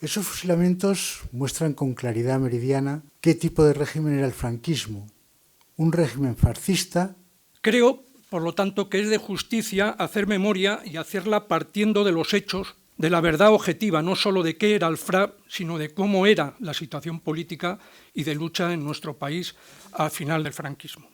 Esos fusilamientos muestran con claridad meridiana qué tipo de régimen era el franquismo. Un régimen fascista. Creo, por lo tanto, que es de justicia hacer memoria y hacerla partiendo de los hechos, de la verdad objetiva, no solo de qué era el FRAP, sino de cómo era la situación política y de lucha en nuestro país al final del franquismo.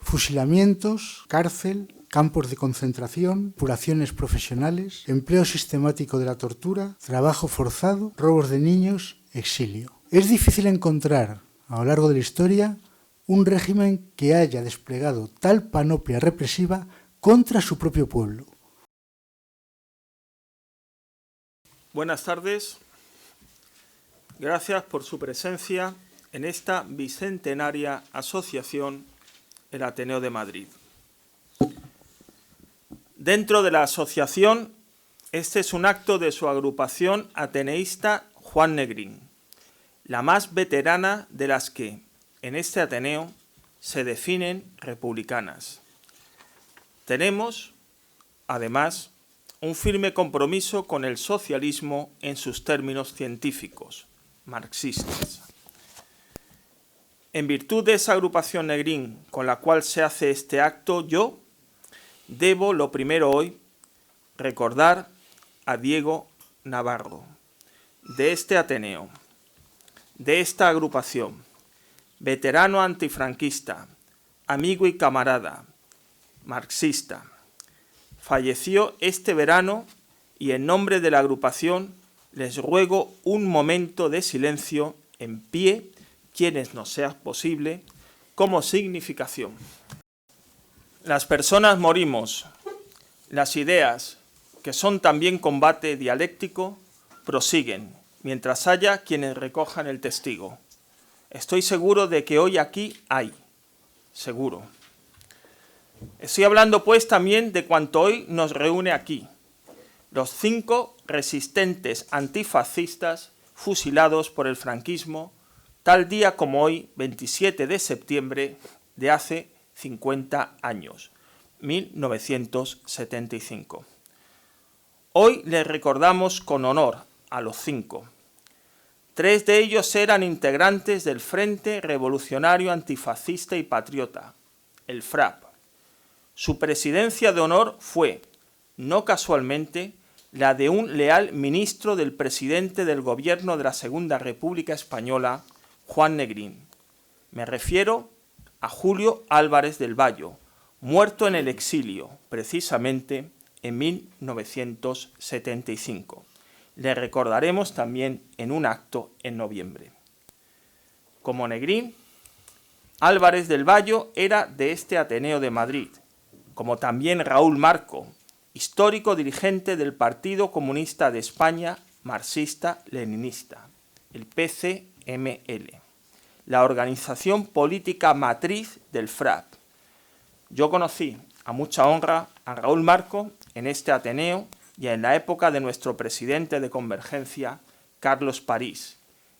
Fusilamientos, cárcel, campos de concentración, depuraciones profesionales, empleo sistemático de la tortura, trabajo forzado, robos de niños, exilio. Es difícil encontrar, a lo largo de la historia, un régimen que haya desplegado tal panoplia represiva contra su propio pueblo. Buenas tardes. Gracias por su presencia en esta bicentenaria asociación, el Ateneo de Madrid. Dentro de la asociación, este es un acto de su agrupación ateneísta Juan Negrín, la más veterana de las que, en este Ateneo, se definen republicanas. Tenemos, además, un firme compromiso con el socialismo en sus términos científicos, marxistas. En virtud de esa agrupación Negrín con la cual se hace este acto, yo debo, lo primero hoy, recordar a Diego Navarro, de este Ateneo, de esta agrupación, veterano antifranquista, amigo y camarada, marxista. Falleció este verano y en nombre de la agrupación les ruego un momento de silencio en pie, quienes nos sea posible, como significación. Las personas morimos, las ideas, que son también combate dialéctico, prosiguen, mientras haya quienes recojan el testigo. Estoy seguro de que hoy aquí hay, seguro. Estoy hablando pues también de cuanto hoy nos reúne aquí, los 5 resistentes antifascistas fusilados por el franquismo, tal día como hoy, 27 de septiembre de hace 50 años, 1975. Hoy les recordamos con honor a los 5. 3 de ellos eran integrantes del Frente Revolucionario Antifascista y Patriota, el FRAP. Su presidencia de honor fue, no casualmente, la de un leal ministro del presidente del gobierno de la Segunda República Española, Juan Negrín. Me refiero a Julio Álvarez del Vallo, muerto en el exilio, precisamente en 1975. Le recordaremos también en un acto en noviembre. Como Negrín, Álvarez del Vallo era de este Ateneo de Madrid, como también Raúl Marco, histórico dirigente del Partido Comunista de España marxista-leninista, el PCML, la organización política matriz del FRAP. Yo conocí a mucha honra a Raúl Marco en este Ateneo y en la época de nuestro presidente de Convergencia, Carlos París,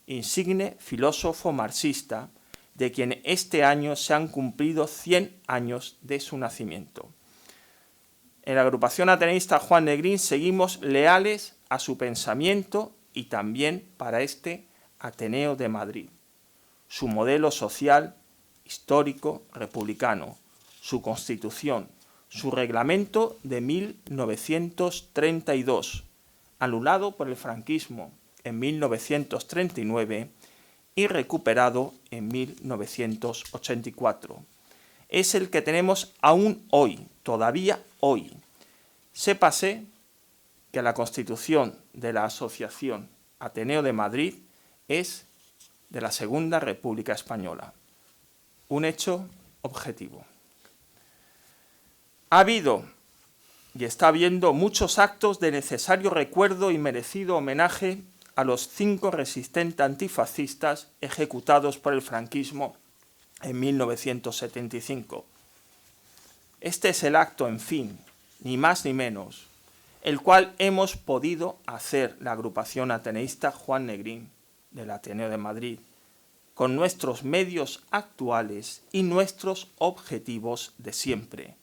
insigne filósofo marxista, de quien este año se han cumplido 100 años de su nacimiento. En la agrupación ateneísta Juan Negrín seguimos leales a su pensamiento y también para este Ateneo de Madrid, su modelo social, histórico, republicano, su constitución, su reglamento de 1932, anulado por el franquismo en 1939 y recuperado en 1984. Es el que tenemos aún hoy, todavía hoy. Sépase que la Constitución de la Asociación Ateneo de Madrid es de la Segunda República Española. Un hecho objetivo. Ha habido y está habiendo muchos actos de necesario recuerdo y merecido homenaje a los 5 resistentes antifascistas ejecutados por el franquismo en 1975. Este es el acto, en fin, ni más ni menos, el cual hemos podido hacer la agrupación ateneísta Juan Negrín del Ateneo de Madrid, con nuestros medios actuales y nuestros objetivos de siempre,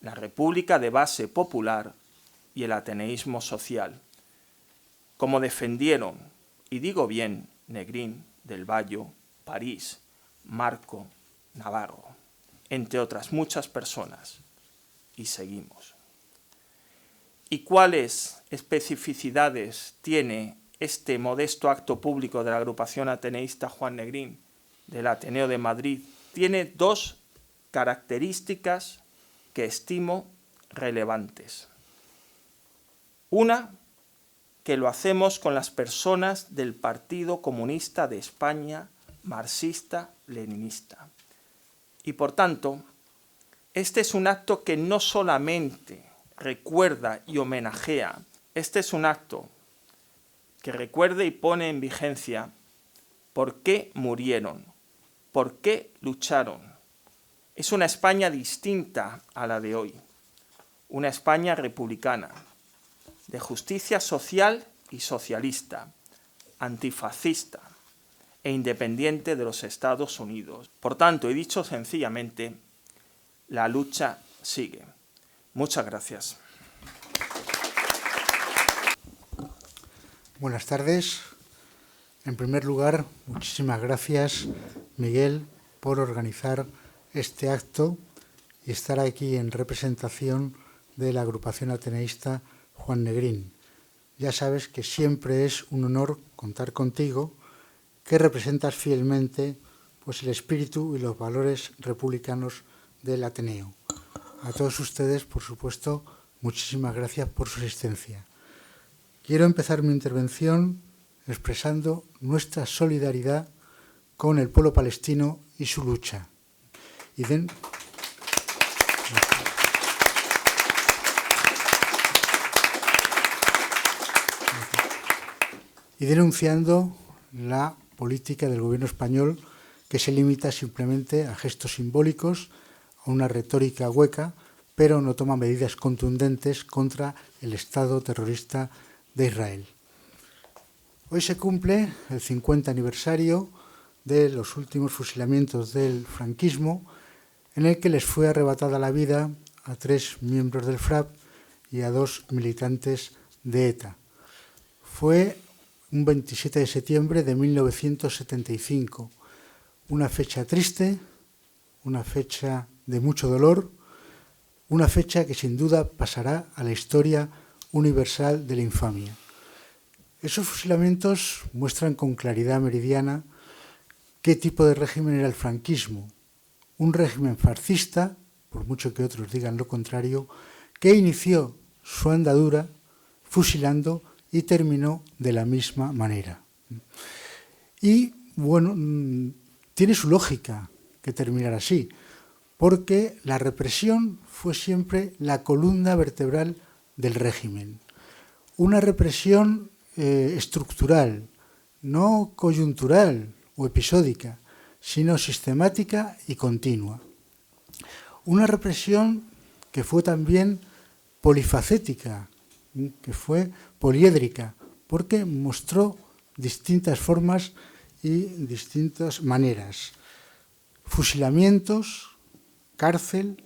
la República de base popular y el ateneísmo social. como defendieron, y digo bien, Negrín, Del Valle, París, Marco, Navarro, entre otras muchas personas. Y seguimos. ¿Y cuáles especificidades tiene este modesto acto público de la agrupación ateneísta Juan Negrín del Ateneo de Madrid? Tiene dos características que estimo relevantes. Una, que lo hacemos con las personas del Partido Comunista de España, marxista-leninista. Y por tanto, este es un acto que no solamente recuerda y homenajea, este es un acto que recuerda y pone en vigencia por qué murieron, por qué lucharon. Es una España distinta a la de hoy, una España republicana, de justicia social y socialista, antifascista e independiente de los Estados Unidos. Por tanto, he dicho sencillamente, la lucha sigue. Muchas gracias. Buenas tardes. En primer lugar, muchísimas gracias, Miguel, por organizar este acto y estar aquí en representación de la agrupación ateneísta Juan Negrín. Ya sabes que siempre es un honor contar contigo, que representas fielmente pues, el espíritu y los valores republicanos del Ateneo. A todos ustedes, por supuesto, muchísimas gracias por su asistencia. Quiero empezar mi intervención expresando nuestra solidaridad con el pueblo palestino y su lucha. Y denunciando la política del gobierno español que se limita simplemente a gestos simbólicos, a una retórica hueca, pero no toma medidas contundentes contra el Estado terrorista de Israel. Hoy se cumple el 50 aniversario de los últimos fusilamientos del franquismo, en el que les fue arrebatada la vida a 3 miembros del FRAP y a 2 militantes de ETA. Fue un 27 de septiembre de 1975, una fecha triste, una fecha de mucho dolor, una fecha que sin duda pasará a la historia universal de la infamia. Esos fusilamientos muestran con claridad meridiana qué tipo de régimen era el franquismo. Un régimen fascista, por mucho que otros digan lo contrario, que inició su andadura fusilando y terminó de la misma manera. Y, bueno, tiene su lógica que terminar así, porque la represión fue siempre la columna vertebral del régimen. Una represión estructural, no coyuntural o episódica, sino sistemática y continua. Una represión que fue también polifacética, que fue poliédrica, porque mostró distintas formas y distintas maneras. Fusilamientos, cárcel,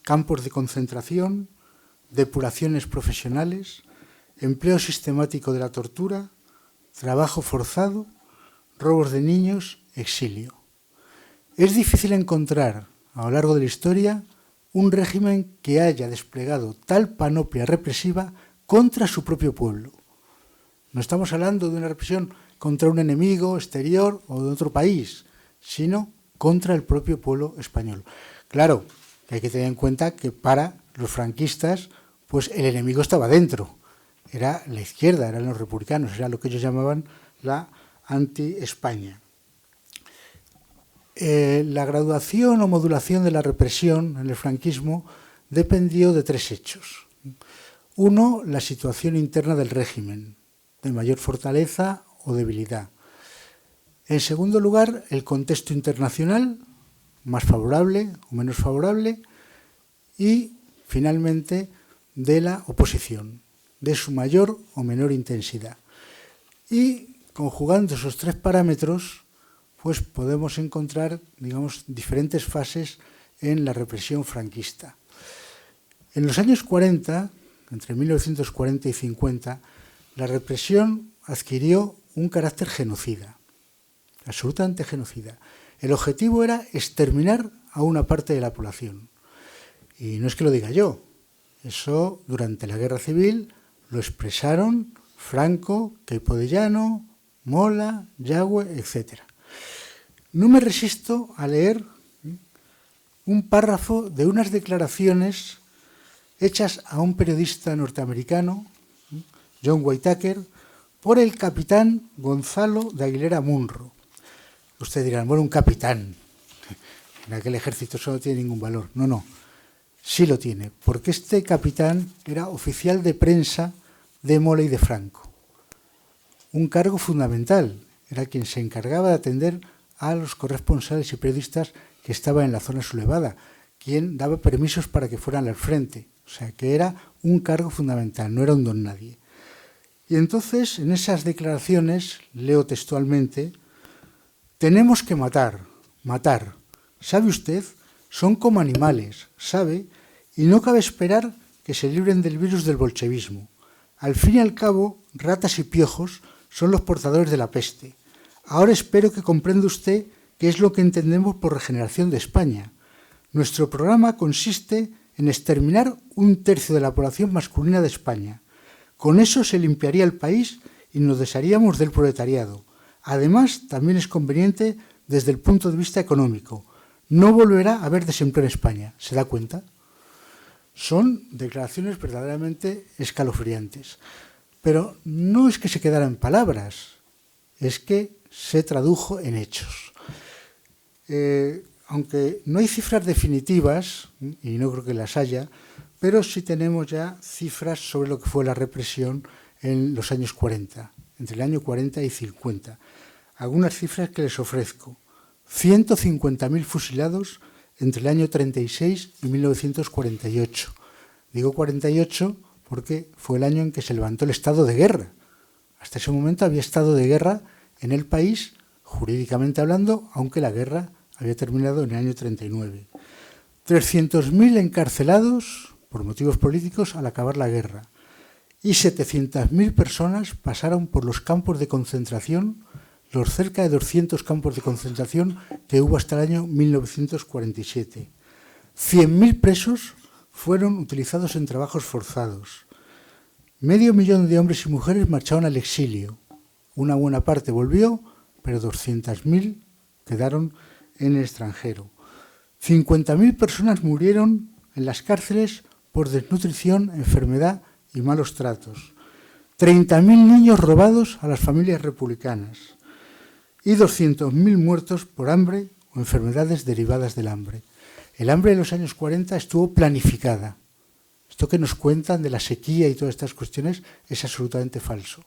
campos de concentración, depuraciones profesionales, empleo sistemático de la tortura, trabajo forzado, robos de niños, exilio. Es difícil encontrar a lo largo de la historia un régimen que haya desplegado tal panoplia represiva contra su propio pueblo. No estamos hablando de una represión contra un enemigo exterior o de otro país, sino contra el propio pueblo español. Claro, que hay que tener en cuenta que para los franquistas, pues el enemigo estaba dentro. Era la izquierda, eran los republicanos, era lo que ellos llamaban la anti-España. La graduación o modulación de la represión en el franquismo dependió de 3 hechos. Uno, la situación interna del régimen, de mayor fortaleza o debilidad. En segundo lugar, el contexto internacional, más favorable o menos favorable. Y, finalmente, de la oposición, de su mayor o menor intensidad. Y, conjugando esos 3 parámetros, pues podemos encontrar, digamos, diferentes fases en la represión franquista. En los años 40, entre 1940 y 50, la represión adquirió un carácter genocida, absolutamente genocida. El objetivo era exterminar a una parte de la población. Y no es que lo diga yo, eso durante la Guerra Civil lo expresaron Franco, Queipo de Llano, Mola, Yagüe, etc. No me resisto a leer un párrafo de unas declaraciones hechas a un periodista norteamericano, John Whitaker, por el capitán Gonzalo de Aguilera Munro. Ustedes dirán, bueno, un capitán, en aquel ejército eso no tiene ningún valor. No, no, sí lo tiene, porque este capitán era oficial de prensa de Mola y de Franco. Un cargo fundamental, era quien se encargaba de atender a los corresponsales y periodistas que estaban en la zona sublevada, quien daba permisos para que fueran al frente. O sea, que era un cargo fundamental, no era un don nadie. Y entonces, en esas declaraciones, leo textualmente, tenemos que matar, matar. ¿Sabe usted? Son como animales, ¿sabe? Y no cabe esperar que se libren del virus del bolchevismo. Al fin y al cabo, ratas y piojos son los portadores de la peste. Ahora espero que comprenda usted qué es lo que entendemos por regeneración de España. Nuestro programa consiste en exterminar 1/3 de la población masculina de España. Con eso se limpiaría el país y nos desharíamos del proletariado. Además, también es conveniente desde el punto de vista económico. No volverá a haber desempleo en España. ¿Se da cuenta? Son declaraciones verdaderamente escalofriantes. Pero no es que se quedara en palabras, es que se tradujo en hechos. Aunque no hay cifras definitivas, y no creo que las haya, pero sí tenemos ya cifras sobre lo que fue la represión en los años 40, entre el año 40 y 50. Algunas cifras que les ofrezco. 150.000 fusilados entre el año 36 y 1948. Digo 48 porque fue el año en que se levantó el estado de guerra. Hasta ese momento había estado de guerra en el país, jurídicamente hablando, aunque la guerra había terminado en el año 39. 300.000 encarcelados por motivos políticos al acabar la guerra. Y 700.000 personas pasaron por los campos de concentración, los cerca de 200 campos de concentración que hubo hasta el año 1947. 100.000 presos fueron utilizados en trabajos forzados. 500.000 de hombres y mujeres marcharon al exilio. Una buena parte volvió, pero 200.000 quedaron en el extranjero. 50.000 personas murieron en las cárceles por desnutrición, enfermedad y malos tratos. 30.000 niños robados a las familias republicanas. Y 200.000 muertos por hambre o enfermedades derivadas del hambre. El hambre de los años 40 estuvo planificada. Esto que nos cuentan de la sequía y todas estas cuestiones es absolutamente falso.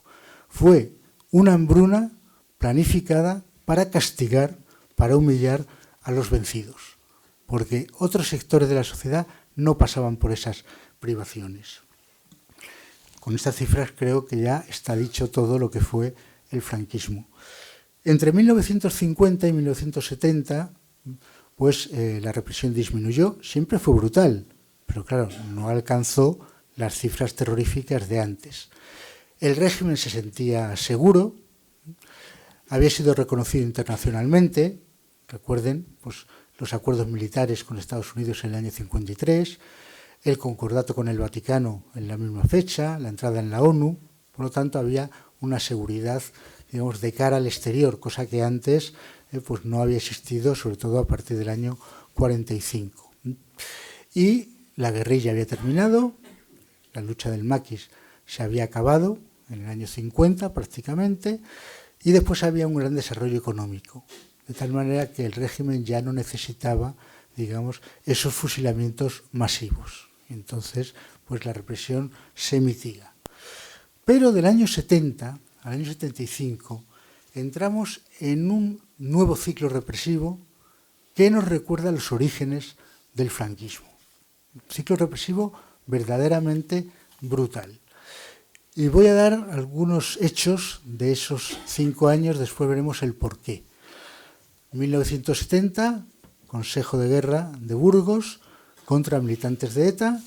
Fue una hambruna planificada para castigar, para humillar a los vencidos, porque otros sectores de la sociedad no pasaban por esas privaciones. Con estas cifras creo que ya está dicho todo lo que fue el franquismo. Entre 1950 y 1970, pues la represión disminuyó, siempre fue brutal, pero claro, no alcanzó las cifras terroríficas de antes. El régimen se sentía seguro, había sido reconocido internacionalmente, recuerden, pues los acuerdos militares con Estados Unidos en el año 53, el concordato con el Vaticano en la misma fecha, la entrada en la ONU, por lo tanto había una seguridad, digamos, de cara al exterior, cosa que antes pues no había existido, sobre todo a partir del año 45. Y la guerrilla había terminado, la lucha del maquis se había acabado en el año 50 prácticamente, y después había un gran desarrollo económico, de tal manera que el régimen ya no necesitaba, digamos, esos fusilamientos masivos. Entonces, pues la represión se mitiga. Pero del año 70 al año 75 entramos en un nuevo ciclo represivo que nos recuerda los orígenes del franquismo. Un ciclo represivo verdaderamente brutal. Y voy a dar algunos hechos de esos 5 años, después veremos el porqué. 1970, Consejo de Guerra de Burgos contra militantes de ETA.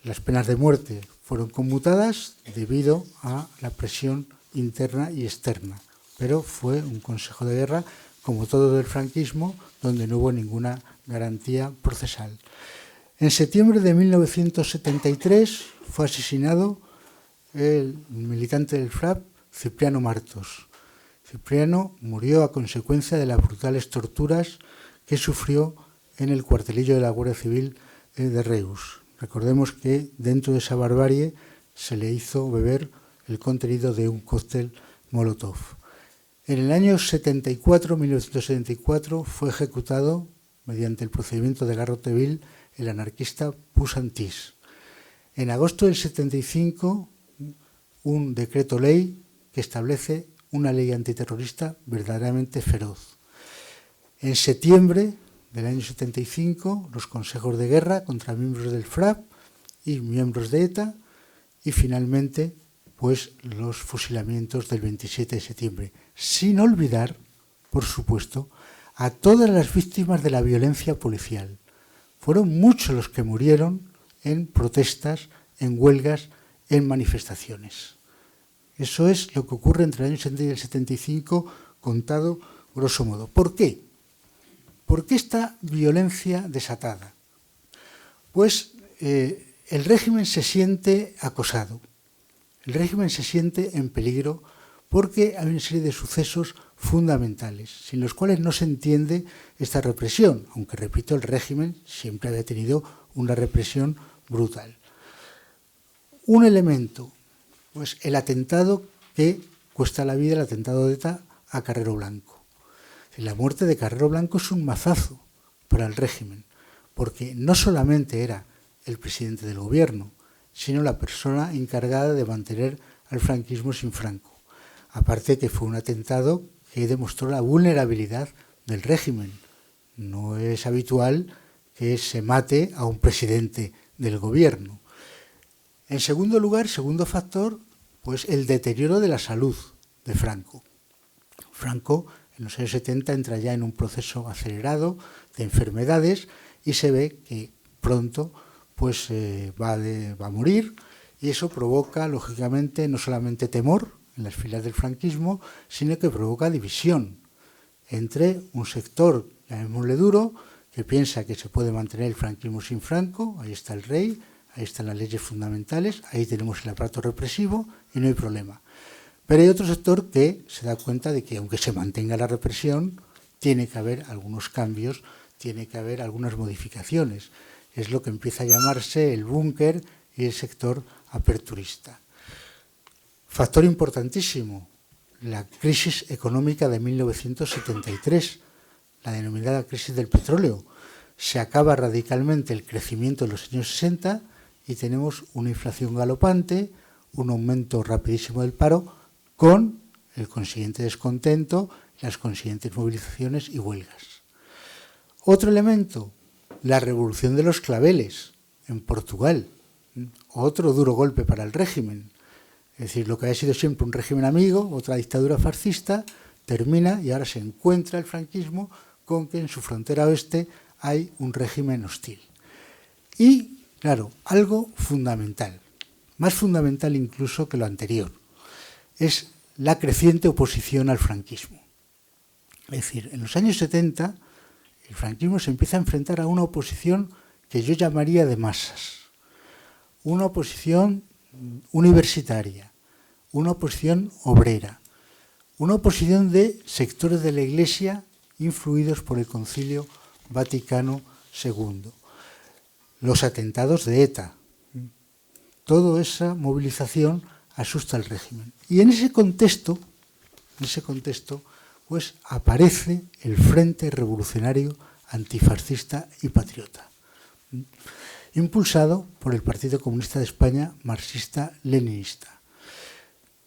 Las penas de muerte fueron conmutadas debido a la presión interna y externa, pero fue un consejo de guerra, como todo del franquismo, donde no hubo ninguna garantía procesal. En septiembre de 1973 fue asesinado el militante del FRAP, Cipriano Martos. Cipriano murió a consecuencia de las brutales torturas que sufrió en el cuartelillo de la Guardia Civil de Reus. Recordemos que dentro de esa barbarie se le hizo beber el contenido de un cóctel Molotov. En el año 1974, fue ejecutado mediante el procedimiento de garrote vil el anarquista Puig-Santís. En agosto del 75, un decreto ley que establece una ley antiterrorista verdaderamente feroz. En septiembre del año 75, los consejos de guerra contra miembros del FRAP y miembros de ETA, y finalmente, pues, los fusilamientos del 27 de septiembre. Sin olvidar, por supuesto, a todas las víctimas de la violencia policial. Fueron muchos los que murieron en protestas, en huelgas, en manifestaciones. Eso es lo que ocurre entre el año 70 y el 75, contado grosso modo. ¿Por qué? ¿Por qué esta violencia desatada? Pues el régimen se siente acosado, el régimen se siente en peligro porque hay una serie de sucesos fundamentales, sin los cuales no se entiende esta represión, aunque, repito, el régimen siempre había tenido una represión brutal. Un elemento, pues el atentado que cuesta la vida, el atentado de ETA a Carrero Blanco. La muerte de Carrero Blanco es un mazazo para el régimen, porque no solamente era el presidente del gobierno, sino la persona encargada de mantener al franquismo sin Franco. Aparte que fue un atentado que demostró la vulnerabilidad del régimen. No es habitual que se mate a un presidente del gobierno. En segundo lugar, segundo factor, pues el deterioro de la salud de Franco. Franco en los años 70 entra ya en un proceso acelerado de enfermedades y se ve que pronto pues, va a morir, y eso provoca, lógicamente, no solamente temor en las filas del franquismo, sino que provoca división entre un sector, llamémosle duro, que piensa que se puede mantener el franquismo sin Franco, ahí está el rey, ahí están las leyes fundamentales, ahí tenemos el aparato represivo y no hay problema. Pero hay otro sector que se da cuenta de que, aunque se mantenga la represión, tiene que haber algunos cambios, tiene que haber algunas modificaciones. Es lo que empieza a llamarse el búnker y el sector aperturista. Factor importantísimo, la crisis económica de 1973, la denominada crisis del petróleo. Se acaba radicalmente el crecimiento de los años 60 y tenemos una inflación galopante, un aumento rapidísimo del paro, con el consiguiente descontento, las consiguientes movilizaciones y huelgas. Otro elemento, la revolución de los claveles en Portugal, otro duro golpe para el régimen. Es decir, lo que había sido siempre un régimen amigo, otra dictadura fascista, termina y ahora se encuentra el franquismo con que en su frontera oeste hay un régimen hostil. Y, claro, algo fundamental, más fundamental incluso que lo anterior, es la creciente oposición al franquismo. Es decir, en los años 70 el franquismo se empieza a enfrentar a una oposición que yo llamaría de masas, una oposición universitaria, una oposición obrera, una oposición de sectores de la Iglesia influidos por el Concilio Vaticano II, los atentados de ETA, toda esa movilización asusta al régimen. Y en ese contexto, pues aparece el Frente Revolucionario Antifascista y Patriota, impulsado por el Partido Comunista de España marxista-leninista.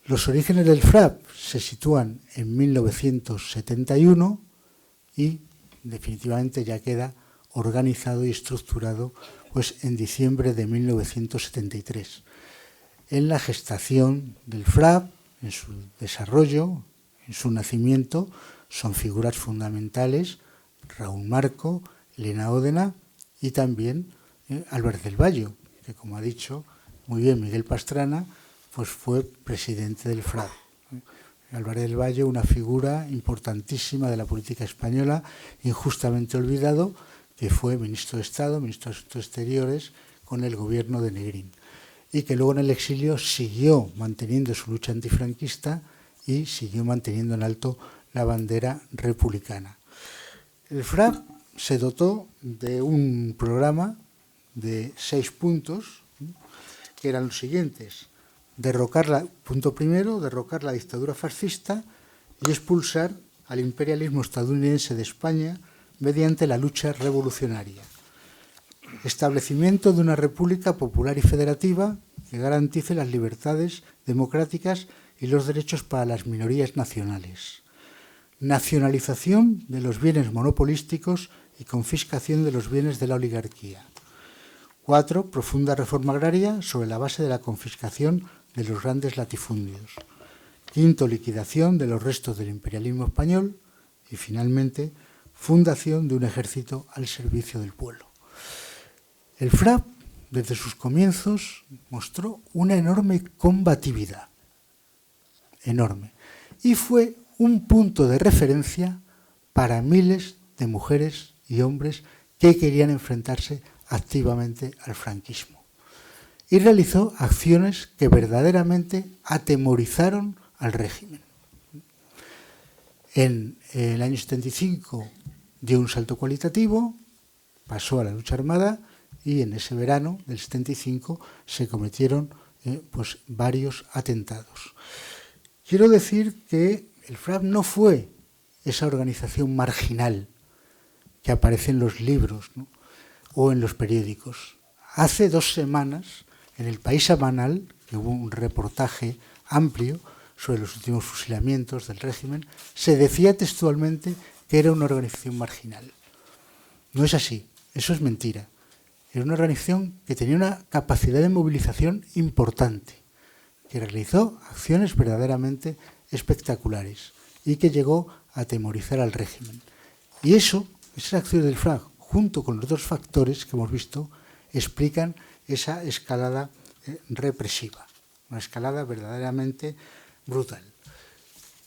Los orígenes del FRAP se sitúan en 1971 y definitivamente ya queda organizado y estructurado pues, en diciembre de 1973. En la gestación del FRAP, en su desarrollo, en su nacimiento, son figuras fundamentales Raúl Marco, Elena Ódena y también Álvarez del Valle, que, como ha dicho, muy bien Miguel Pastrana, pues fue presidente del FRAP. Álvarez del Valle, una figura importantísima de la política española, injustamente olvidado, que fue ministro de Estado, ministro de Asuntos Exteriores, con el gobierno de Negrín, y que luego en el exilio siguió manteniendo su lucha antifranquista y siguió manteniendo en alto la bandera republicana. El FRAP se dotó de un programa de 6 puntos, que eran los siguientes: punto primero, derrocar la dictadura fascista y expulsar al imperialismo estadounidense de España mediante la lucha revolucionaria. Establecimiento de una república popular y federativa que garantice las libertades democráticas y los derechos para las minorías nacionales. Nacionalización de los bienes monopolísticos y confiscación de los bienes de la oligarquía. 4. Profunda reforma agraria sobre la base de la confiscación de los grandes latifundios. 5. Liquidación de los restos del imperialismo español. Y finalmente, fundación de un ejército al servicio del pueblo. El FRAP, desde sus comienzos, mostró una enorme combatividad, enorme, y fue un punto de referencia para miles de mujeres y hombres que querían enfrentarse activamente al franquismo. Y realizó acciones que verdaderamente atemorizaron al régimen. En el año 75 dio un salto cualitativo, pasó a la lucha armada y en ese verano del 75 se cometieron varios atentados. Quiero decir que el FRAP no fue esa organización marginal que aparece en los libros, ¿no?, o en los periódicos. Hace 2 semanas, en el País Semanal, que hubo un reportaje amplio sobre los últimos fusilamientos del régimen, se decía textualmente que era una organización marginal. No es así, eso es mentira. Era una organización que tenía una capacidad de movilización importante, que realizó acciones verdaderamente espectaculares y que llegó a atemorizar al régimen. Y esas acciones del FRAP, junto con los 2 factores que hemos visto, explican esa escalada represiva, una escalada verdaderamente brutal.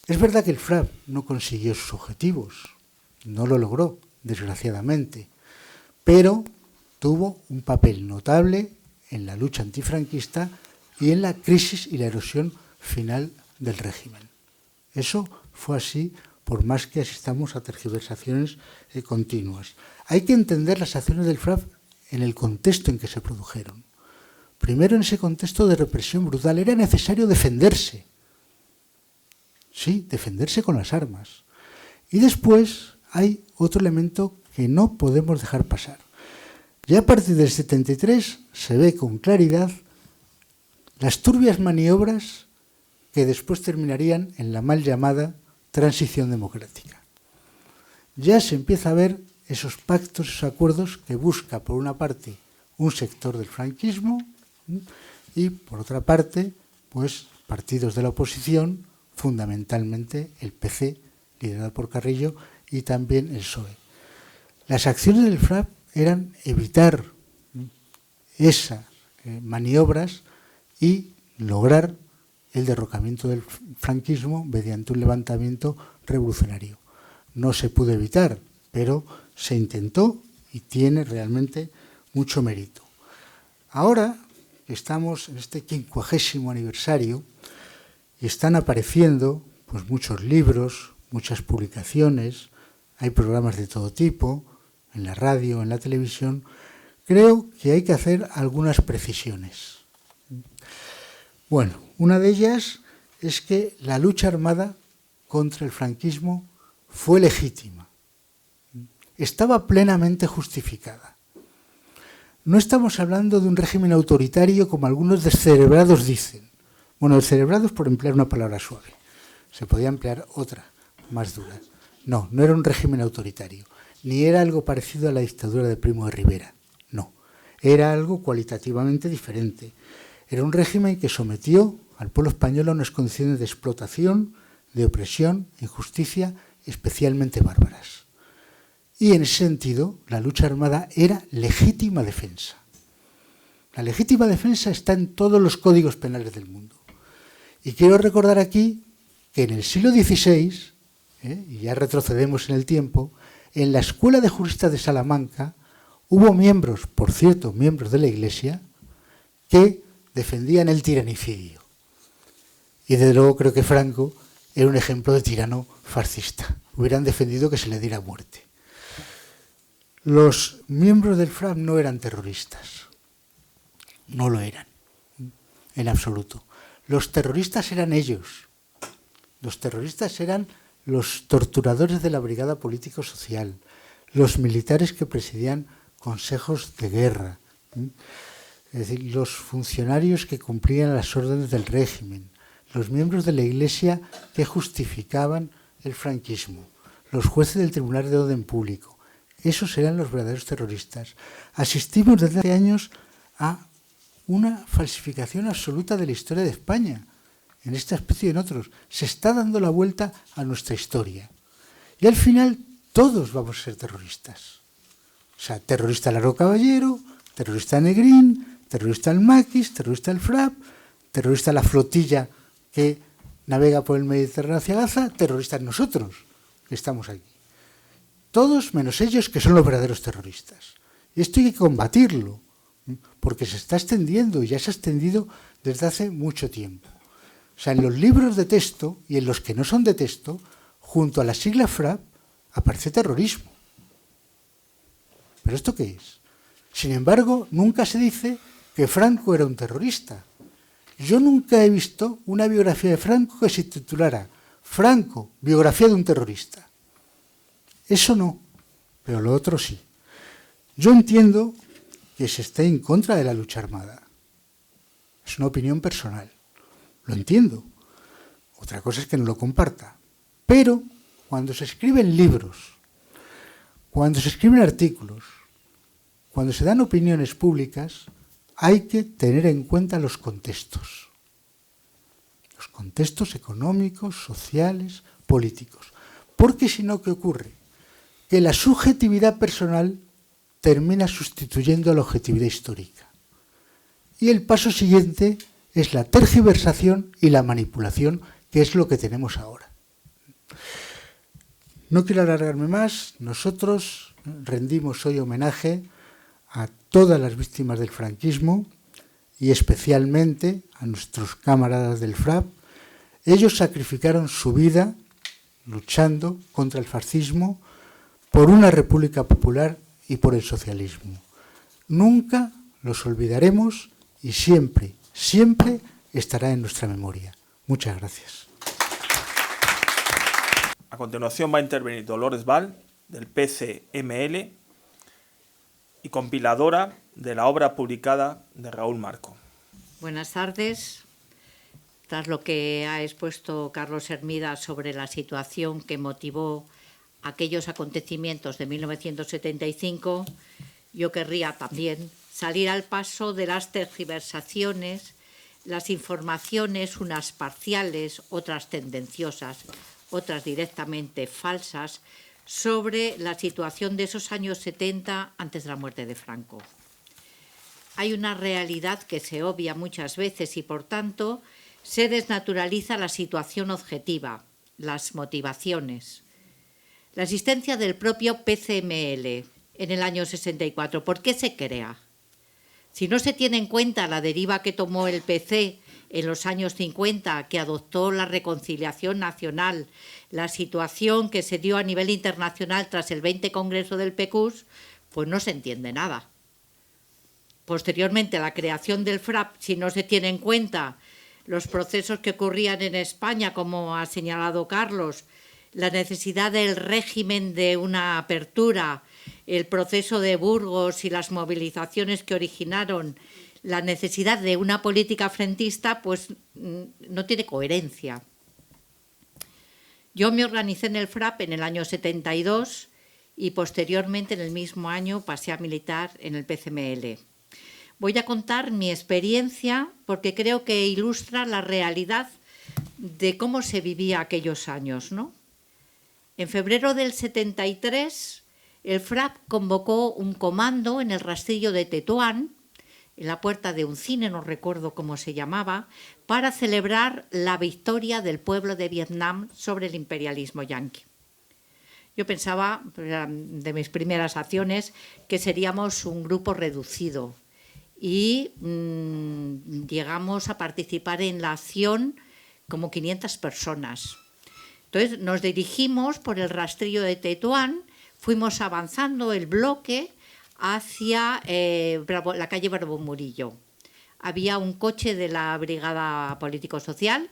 Es verdad que el FRAP no consiguió sus objetivos, no lo logró, desgraciadamente, pero tuvo un papel notable en la lucha antifranquista y en la crisis y la erosión final del régimen. Eso fue así, por más que asistamos a tergiversaciones continuas. Hay que entender las acciones del FRAP en el contexto en que se produjeron. Primero, en ese contexto de represión brutal, era necesario defenderse. Sí, defenderse con las armas. Y después hay otro elemento que no podemos dejar pasar. Ya a partir del 73 se ve con claridad las turbias maniobras que después terminarían en la mal llamada transición democrática. Ya se empieza a ver esos pactos, esos acuerdos que busca, por una parte, un sector del franquismo y, por otra parte, pues partidos de la oposición, fundamentalmente el PC, liderado por Carrillo, y también el PSOE. Las acciones del FRAP eran evitar esas maniobras y lograr el derrocamiento del franquismo mediante un levantamiento revolucionario. No se pudo evitar, pero se intentó y tiene realmente mucho mérito. Ahora que estamos en este 50º aniversario y están apareciendo pues muchos libros, muchas publicaciones, hay programas de todo tipo, en la radio, en la televisión, creo que hay que hacer algunas precisiones. Bueno, una de ellas es que la lucha armada contra el franquismo fue legítima, estaba plenamente justificada. No estamos hablando de un régimen autoritario como algunos descerebrados dicen. Bueno, descerebrados por emplear una palabra suave. Se podía emplear otra, más dura. No, no era un régimen autoritario, ni era algo parecido a la dictadura de Primo de Rivera. No, era algo cualitativamente diferente. Era un régimen que sometió al pueblo español a unas condiciones de explotación, de opresión, injusticia, especialmente bárbaras. Y en ese sentido, la lucha armada era legítima defensa. La legítima defensa está en todos los códigos penales del mundo. Y quiero recordar aquí que en el siglo XVI, y ya retrocedemos en el tiempo, en la Escuela de Juristas de Salamanca hubo miembros, por cierto, miembros de la Iglesia, que defendían el tiranicidio. Y desde luego creo que Franco era un ejemplo de tirano fascista. Hubieran defendido que se le diera muerte. Los miembros del FRAP no eran terroristas. No lo eran, en absoluto. Los terroristas eran ellos. Los terroristas eran los torturadores de la Brigada Político-Social, los militares que presidían consejos de guerra, es decir, los funcionarios que cumplían las órdenes del régimen, los miembros de la Iglesia que justificaban el franquismo, los jueces del Tribunal de Orden Público. Esos eran los verdaderos terroristas. Asistimos desde hace años a una falsificación absoluta de la historia de España, en esta especie y en otros. Se está dando la vuelta a nuestra historia. Y al final todos vamos a ser terroristas. O sea, terrorista Largo Caballero, terrorista Negrín, terrorista el Maquis, terrorista el FRAP, terrorista la flotilla que navega por el Mediterráneo hacia Gaza, terroristas nosotros, que estamos aquí. Todos menos ellos, que son los verdaderos terroristas. Y esto hay que combatirlo, porque se está extendiendo y ya se ha extendido desde hace mucho tiempo. O sea, en los libros de texto y en los que no son de texto, junto a la sigla FRAP, aparece terrorismo. ¿Pero esto qué es? Sin embargo, nunca se dice que Franco era un terrorista. Yo nunca he visto una biografía de Franco que se titulara Franco, biografía de un terrorista. Eso no, pero lo otro sí. Yo entiendo que se esté en contra de la lucha armada. Es una opinión personal. Lo entiendo. Otra cosa es que no lo comparta. Pero cuando se escriben libros, cuando se escriben artículos, cuando se dan opiniones públicas, hay que tener en cuenta los contextos. Los contextos económicos, sociales, políticos. Porque si no, ¿qué ocurre? Que la subjetividad personal termina sustituyendo a la objetividad histórica. Y el paso siguiente es la tergiversación y la manipulación, que es lo que tenemos ahora. No quiero alargarme más. Nosotros rendimos hoy homenaje a todas las víctimas del franquismo y especialmente a nuestros camaradas del FRAP. Ellos sacrificaron su vida luchando contra el fascismo, por una república popular y por el socialismo. Nunca los olvidaremos y siempre, siempre estará en nuestra memoria. Muchas gracias. A continuación va a intervenir Dolores Val, del PCML, y compiladora de la obra publicada de Raúl Marco. Buenas tardes. Tras lo que ha expuesto Carlos Hermida sobre la situación que motivó aquellos acontecimientos de 1975, yo querría también salir al paso de las tergiversaciones, las informaciones, unas parciales, otras tendenciosas, otras directamente falsas, sobre la situación de esos años 70 antes de la muerte de Franco. Hay una realidad que se obvia muchas veces y, por tanto, se desnaturaliza la situación objetiva, las motivaciones. La existencia del propio PCML en el año 64, ¿por qué se crea? Si no se tiene en cuenta la deriva que tomó el PC en los años 50, que adoptó la reconciliación nacional, la situación que se dio a nivel internacional tras el 20 Congreso del PECUS, pues no se entiende nada. Posteriormente, la creación del FRAP, si no se tiene en cuenta los procesos que ocurrían en España, como ha señalado Carlos, la necesidad del régimen de una apertura, el proceso de Burgos y las movilizaciones que originaron la necesidad de una política frentista, pues no tiene coherencia. Yo me organicé en el FRAP en el año 72 y posteriormente en el mismo año pasé a militar en el PCML. Voy a contar mi experiencia porque creo que ilustra la realidad de cómo se vivía aquellos años, ¿no? En febrero del 73, el FRAP convocó un comando en el rastrillo de Tetuán, en la puerta de un cine, no recuerdo cómo se llamaba, para celebrar la victoria del pueblo de Vietnam sobre el imperialismo yanqui. Yo pensaba, de mis primeras acciones, que seríamos un grupo reducido y llegamos a participar en la acción como 500 personas. Entonces nos dirigimos por el rastrillo de Tetuán, fuimos avanzando el bloque hacia la calle Bravo Murillo. Había un coche de la Brigada Político-Social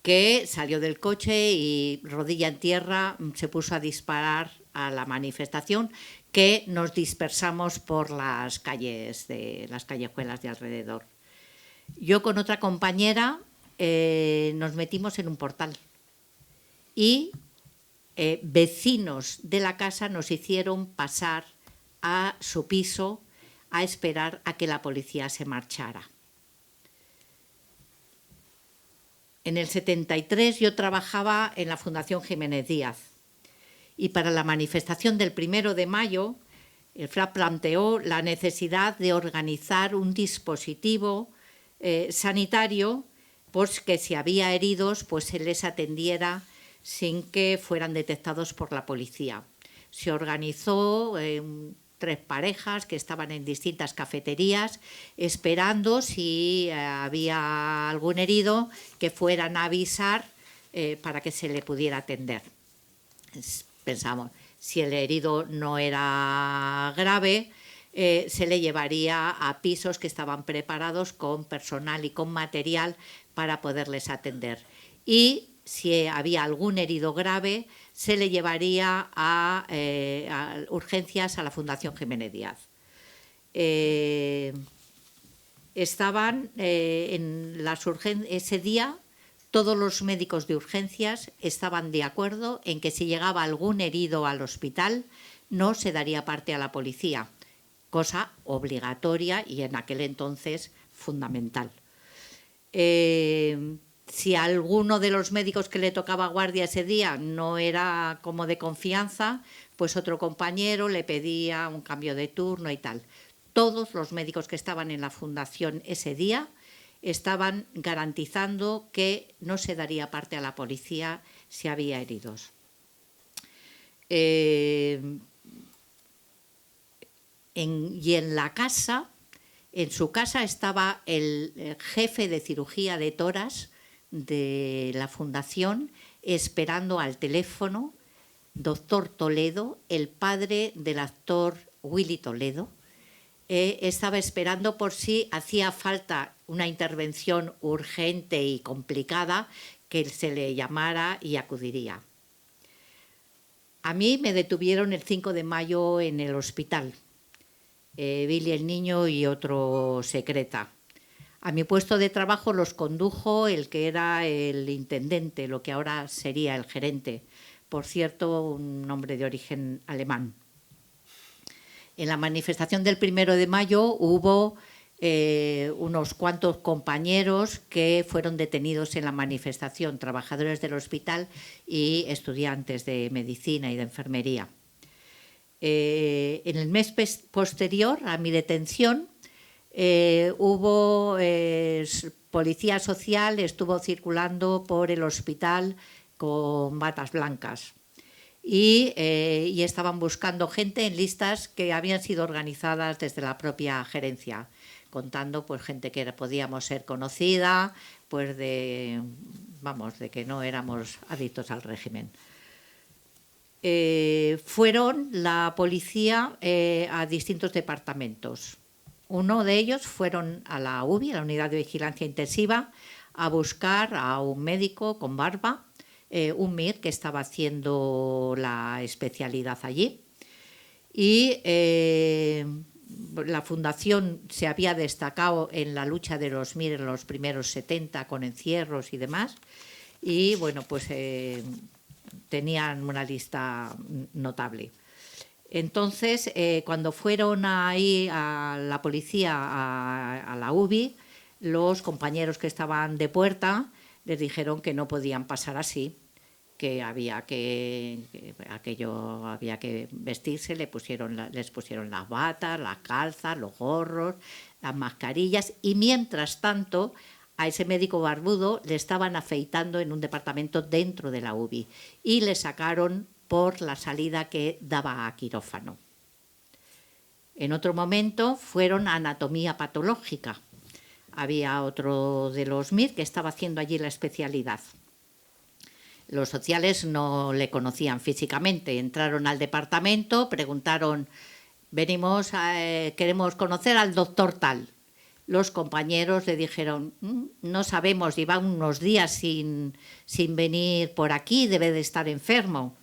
que salió del coche y, rodilla en tierra, se puso a disparar a la manifestación, que nos dispersamos por las calles, las callejuelas de alrededor. Yo con otra compañera nos metimos en un portal y vecinos de la casa nos hicieron pasar a su piso a esperar a que la policía se marchara. En el 73 yo trabajaba en la Fundación Jiménez Díaz y para la manifestación del 1 de mayo el FRA planteó la necesidad de organizar un dispositivo sanitario, pues que si había heridos pues se les atendiera sin que fueran detectados por la policía. Se organizó 3 parejas que estaban en distintas cafeterías esperando, si había algún herido, que fueran a avisar para que se le pudiera atender. Pensamos, si el herido no era grave, se le llevaría a pisos que estaban preparados con personal y con material para poderles atender. Y si había algún herido grave, se le llevaría a urgencias a la Fundación Jiménez Díaz. Estaban en las ese día, todos los médicos de urgencias estaban de acuerdo en que si llegaba algún herido al hospital no se daría parte a la policía, cosa obligatoria y en aquel entonces fundamental. Si alguno de los médicos que le tocaba guardia ese día no era como de confianza, pues otro compañero le pedía un cambio de turno y tal. Todos los médicos que estaban en la fundación ese día estaban garantizando que no se daría parte a la policía si había heridos. Y en la casa, en su casa estaba el jefe de cirugía de toras de la fundación esperando al teléfono, doctor Toledo, el padre del actor Willy Toledo, estaba esperando por si hacía falta una intervención urgente y complicada, que se le llamara y acudiría. A mí me detuvieron el 5 de mayo en el hospital, Billy el niño y otro secreta. A mi puesto de trabajo los condujo el que era el intendente, lo que ahora sería el gerente, por cierto, un hombre de origen alemán. En la manifestación del 1 de mayo hubo unos cuantos compañeros que fueron detenidos en la manifestación, trabajadores del hospital y estudiantes de medicina y de enfermería. En el mes posterior a mi detención, hubo policía social, estuvo circulando por el hospital con batas blancas y estaban buscando gente en listas que habían sido organizadas desde la propia gerencia, contando pues gente que podíamos ser conocida, pues de que no éramos adictos al régimen. Fueron la policía a distintos departamentos. Uno de ellos fueron a la UBI, a la Unidad de Vigilancia Intensiva, a buscar a un médico con barba, un MIR que estaba haciendo la especialidad allí. Y la fundación se había destacado en la lucha de los MIR en los primeros 70 con encierros y demás. Y bueno, pues tenían una lista notable. Entonces, cuando fueron ahí a la policía, a la UBI, los compañeros que estaban de puerta les dijeron que no podían pasar así, que aquello había que vestirse, les pusieron las batas, las calzas, los gorros, las mascarillas, y mientras tanto a ese médico barbudo le estaban afeitando en un departamento dentro de la UBI y le sacaron por la salida que daba a quirófano. En otro momento fueron a anatomía patológica. Había otro de los MIR que estaba haciendo allí la especialidad. Los sociales no le conocían físicamente, entraron al departamento, preguntaron, queremos conocer al doctor tal. Los compañeros le dijeron, no sabemos, lleva unos días sin venir por aquí, debe de estar enfermo.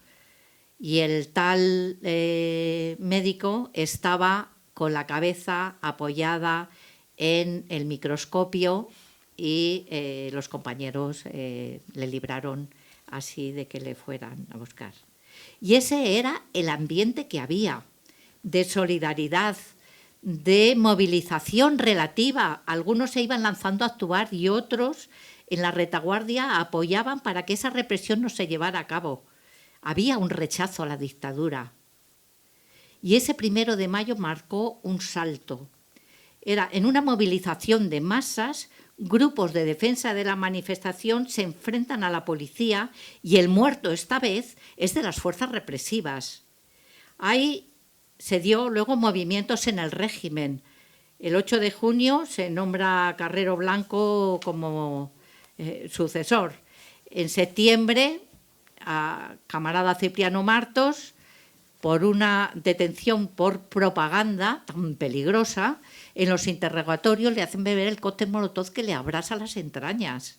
Y el tal médico estaba con la cabeza apoyada en el microscopio y los compañeros le libraron así de que le fueran a buscar. Y ese era el ambiente que había, de solidaridad, de movilización relativa. Algunos se iban lanzando a actuar y otros en la retaguardia apoyaban para que esa represión no se llevara a cabo. Había un rechazo a la dictadura. Y ese 1 de mayo marcó un salto. Era en una movilización de masas, grupos de defensa de la manifestación se enfrentan a la policía y el muerto esta vez es de las fuerzas represivas. Ahí se dio luego movimientos en el régimen. El 8 de junio se nombra a Carrero Blanco como sucesor. En septiembre, a camarada Cipriano Martos, por una detención por propaganda tan peligrosa, en los interrogatorios le hacen beber el cóctel molotov que le abrasa las entrañas.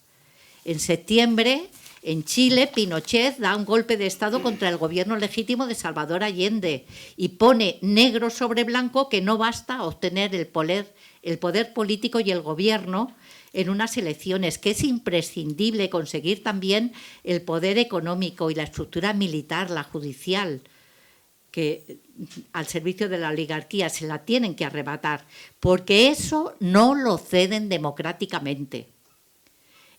En septiembre, en Chile, Pinochet da un golpe de Estado contra el gobierno legítimo de Salvador Allende y pone negro sobre blanco que no basta obtener el poder político y el gobierno en unas elecciones, que es imprescindible conseguir también el poder económico y la estructura militar, la judicial, que al servicio de la oligarquía se la tienen que arrebatar, porque eso no lo ceden democráticamente.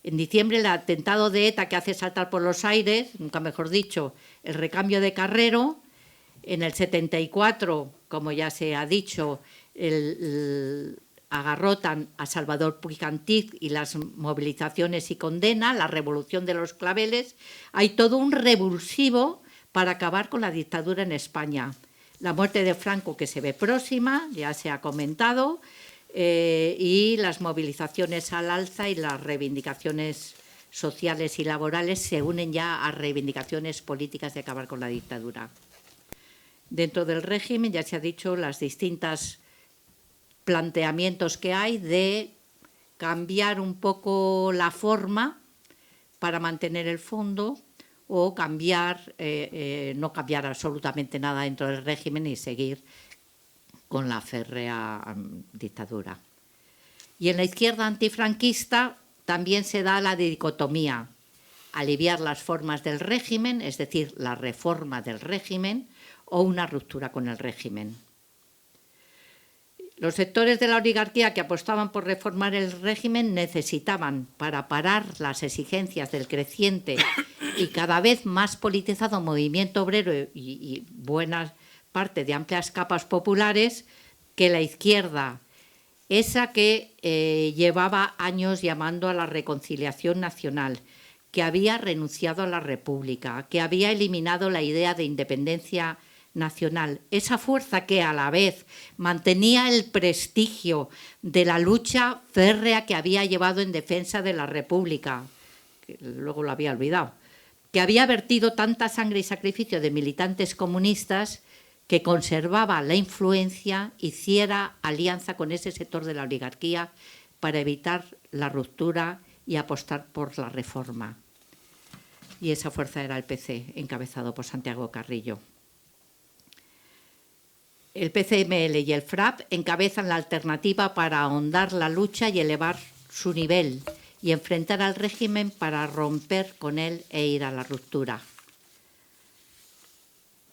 En diciembre, el atentado de ETA que hace saltar por los aires, nunca mejor dicho, el recambio de Carrero. En el 74, como ya se ha dicho, agarrotan a Salvador Puig Antich y las movilizaciones y condena, la revolución de los claveles. Hay todo un revulsivo para acabar con la dictadura en España. La muerte de Franco, que se ve próxima, ya se ha comentado, y las movilizaciones al alza y las reivindicaciones sociales y laborales se unen ya a reivindicaciones políticas de acabar con la dictadura. Dentro del régimen, ya se ha dicho, las distintas planteamientos que hay de cambiar un poco la forma para mantener el fondo, o no cambiar absolutamente nada dentro del régimen y seguir con la férrea dictadura. Y en la izquierda antifranquista también se da la dicotomía: aliviar las formas del régimen, es decir, la reforma del régimen, o una ruptura con el régimen. Los sectores de la oligarquía que apostaban por reformar el régimen necesitaban, para parar las exigencias del creciente y cada vez más politizado movimiento obrero y buena parte de amplias capas populares, que la izquierda, esa que llevaba años llamando a la reconciliación nacional, que había renunciado a la República, que había eliminado la idea de independencia nacional, esa fuerza que a la vez mantenía el prestigio de la lucha férrea que había llevado en defensa de la República, que luego lo había olvidado, que había vertido tanta sangre y sacrificio de militantes comunistas, que conservaba la influencia, hiciera alianza con ese sector de la oligarquía para evitar la ruptura y apostar por la reforma. Y esa fuerza era el PC, encabezado por Santiago Carrillo. El PCML y el FRAP encabezan la alternativa para ahondar la lucha y elevar su nivel y enfrentar al régimen para romper con él e ir a la ruptura.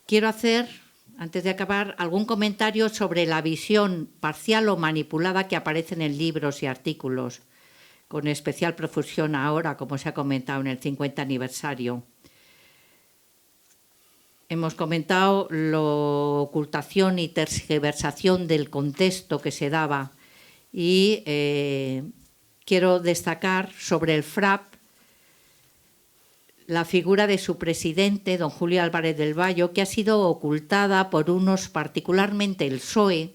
Quiero hacer, antes de acabar, algún comentario sobre la visión parcial o manipulada que aparece en libros y artículos, con especial profusión ahora, como se ha comentado, en el 50 aniversario. hemos comentado la ocultación y tergiversación del contexto que se daba y quiero destacar sobre el FRAP la figura de su presidente, don Julio Álvarez del Vallo, que ha sido ocultada por unos, particularmente el PSOE,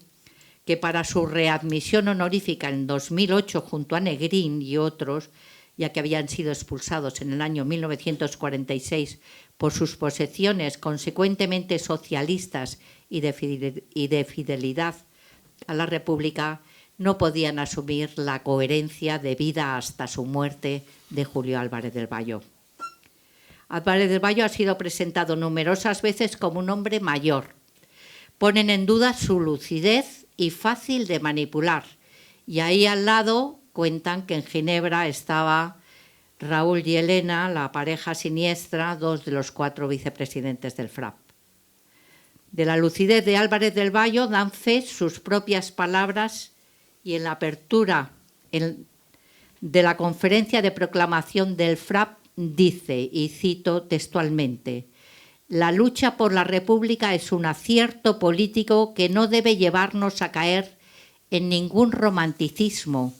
que para su readmisión honorífica en 2008 junto a Negrín y otros, ya que habían sido expulsados en el año 1946 por sus posiciones consecuentemente socialistas y de fidelidad a la República, no podían asumir la coherencia debida hasta su muerte de Julio Álvarez del Vallo. Álvarez del Vallo ha sido presentado numerosas veces como un hombre mayor. Ponen en duda su lucidez y fácil de manipular. Y ahí al lado cuentan que en Ginebra estaba Raúl y Elena, la pareja siniestra, 2 de los 4 vicepresidentes del FRAP. De la lucidez de Álvarez del Vallo dan fe sus propias palabras y en la apertura de la conferencia de proclamación del FRAP dice, y cito textualmente: la lucha por la República es un acierto político que no debe llevarnos a caer en ningún romanticismo,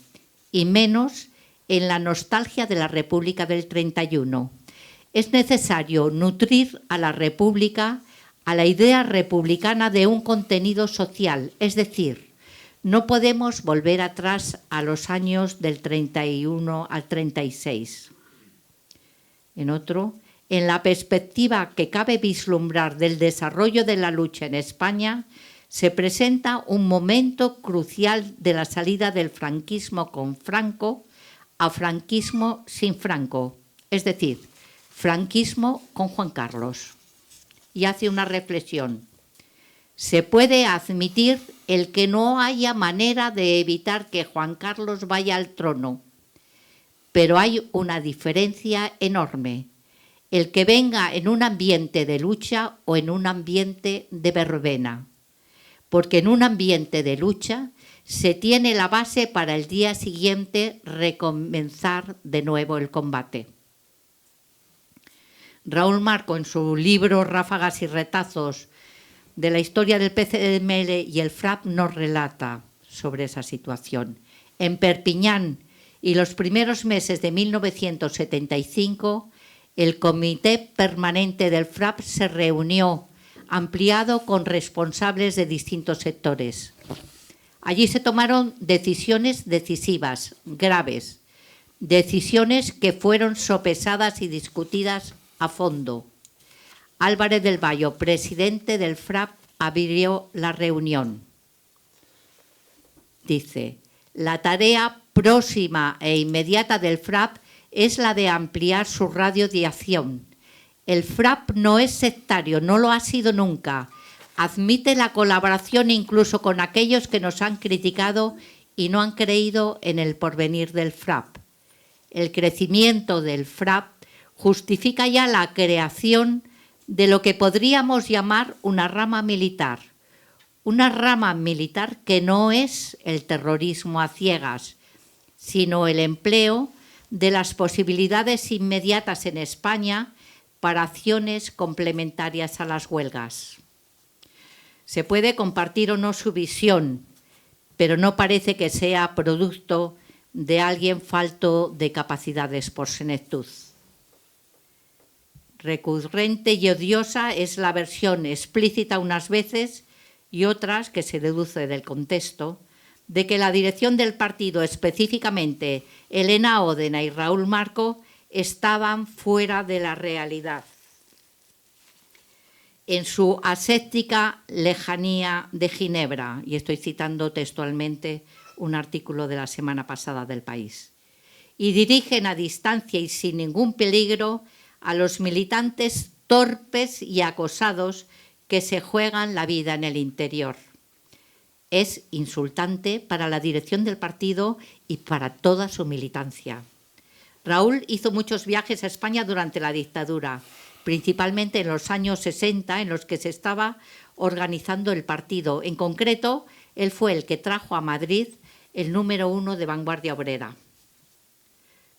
y menos en la nostalgia de la República del 31. Es necesario nutrir a la República, a la idea republicana de un contenido social, es decir, no podemos volver atrás a los años del 31 al 36. En otro, en la perspectiva que cabe vislumbrar del desarrollo de la lucha en España, se presenta un momento crucial de la salida del franquismo con Franco a franquismo sin Franco, es decir, franquismo con Juan Carlos. Y hace una reflexión. Se puede admitir el que no haya manera de evitar que Juan Carlos vaya al trono, pero hay una diferencia enorme. El que venga en un ambiente de lucha o en un ambiente de verbena. Porque en un ambiente de lucha se tiene la base para el día siguiente recomenzar de nuevo el combate. Raúl Marco, en su libro Ráfagas y retazos de la historia del PCML y el FRAP, nos relata sobre esa situación. En Perpiñán y los primeros meses de 1975, el Comité Permanente del FRAP se reunió, ampliado con responsables de distintos sectores. Allí se tomaron decisiones decisivas, graves, decisiones que fueron sopesadas y discutidas a fondo. Álvarez del Vallo, presidente del FRAP, abrió la reunión. Dice: la tarea próxima e inmediata del FRAP es la de ampliar su radio de acción. El FRAP no es sectario, no lo ha sido nunca. Admite la colaboración incluso con aquellos que nos han criticado y no han creído en el porvenir del FRAP. El crecimiento del FRAP justifica ya la creación de lo que podríamos llamar una rama militar. Una rama militar que no es el terrorismo a ciegas, sino el empleo de las posibilidades inmediatas en España para acciones complementarias a las huelgas. Se puede compartir o no su visión, pero no parece que sea producto de alguien falto de capacidades por senectud. Recurrente y odiosa es la versión explícita unas veces y otras, que se deduce del contexto, de que la dirección del partido, específicamente Elena Ódena y Raúl Marco, estaban fuera de la realidad. En su aséptica lejanía de Ginebra, y estoy citando textualmente un artículo de la semana pasada del País, y dirigen a distancia y sin ningún peligro a los militantes torpes y acosados que se juegan la vida en el interior. Es insultante para la dirección del partido y para toda su militancia. Raúl hizo muchos viajes a España durante la dictadura, principalmente en los años 60, en los que se estaba organizando el partido. En concreto, él fue el que trajo a Madrid el número 1 de Vanguardia Obrera.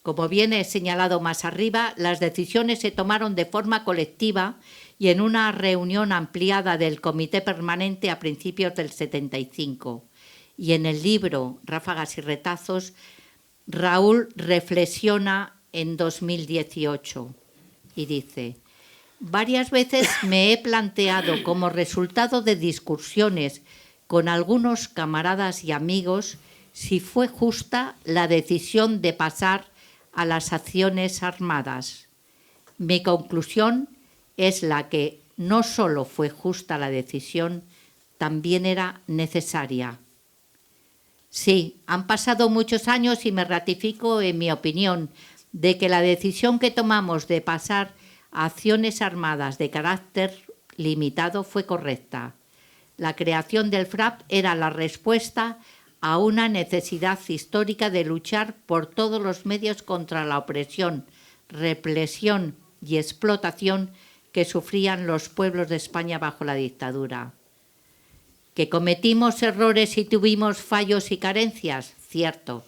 Como bien he señalado más arriba, las decisiones se tomaron de forma colectiva y en una reunión ampliada del Comité Permanente a principios del 75. Y en el libro Ráfagas y retazos, Raúl reflexiona en 2018 y dice: varias veces me he planteado, como resultado de discusiones con algunos camaradas y amigos, si fue justa la decisión de pasar a las acciones armadas. Mi conclusión es la que no solo fue justa la decisión, también era necesaria. Sí, han pasado muchos años y me ratifico en mi opinión de que la decisión que tomamos de pasar a acciones armadas de carácter limitado fue correcta. La creación del FRAP era la respuesta a una necesidad histórica de luchar por todos los medios contra la opresión, represión y explotación que sufrían los pueblos de España bajo la dictadura. ¿Que cometimos errores y tuvimos fallos y carencias? Cierto.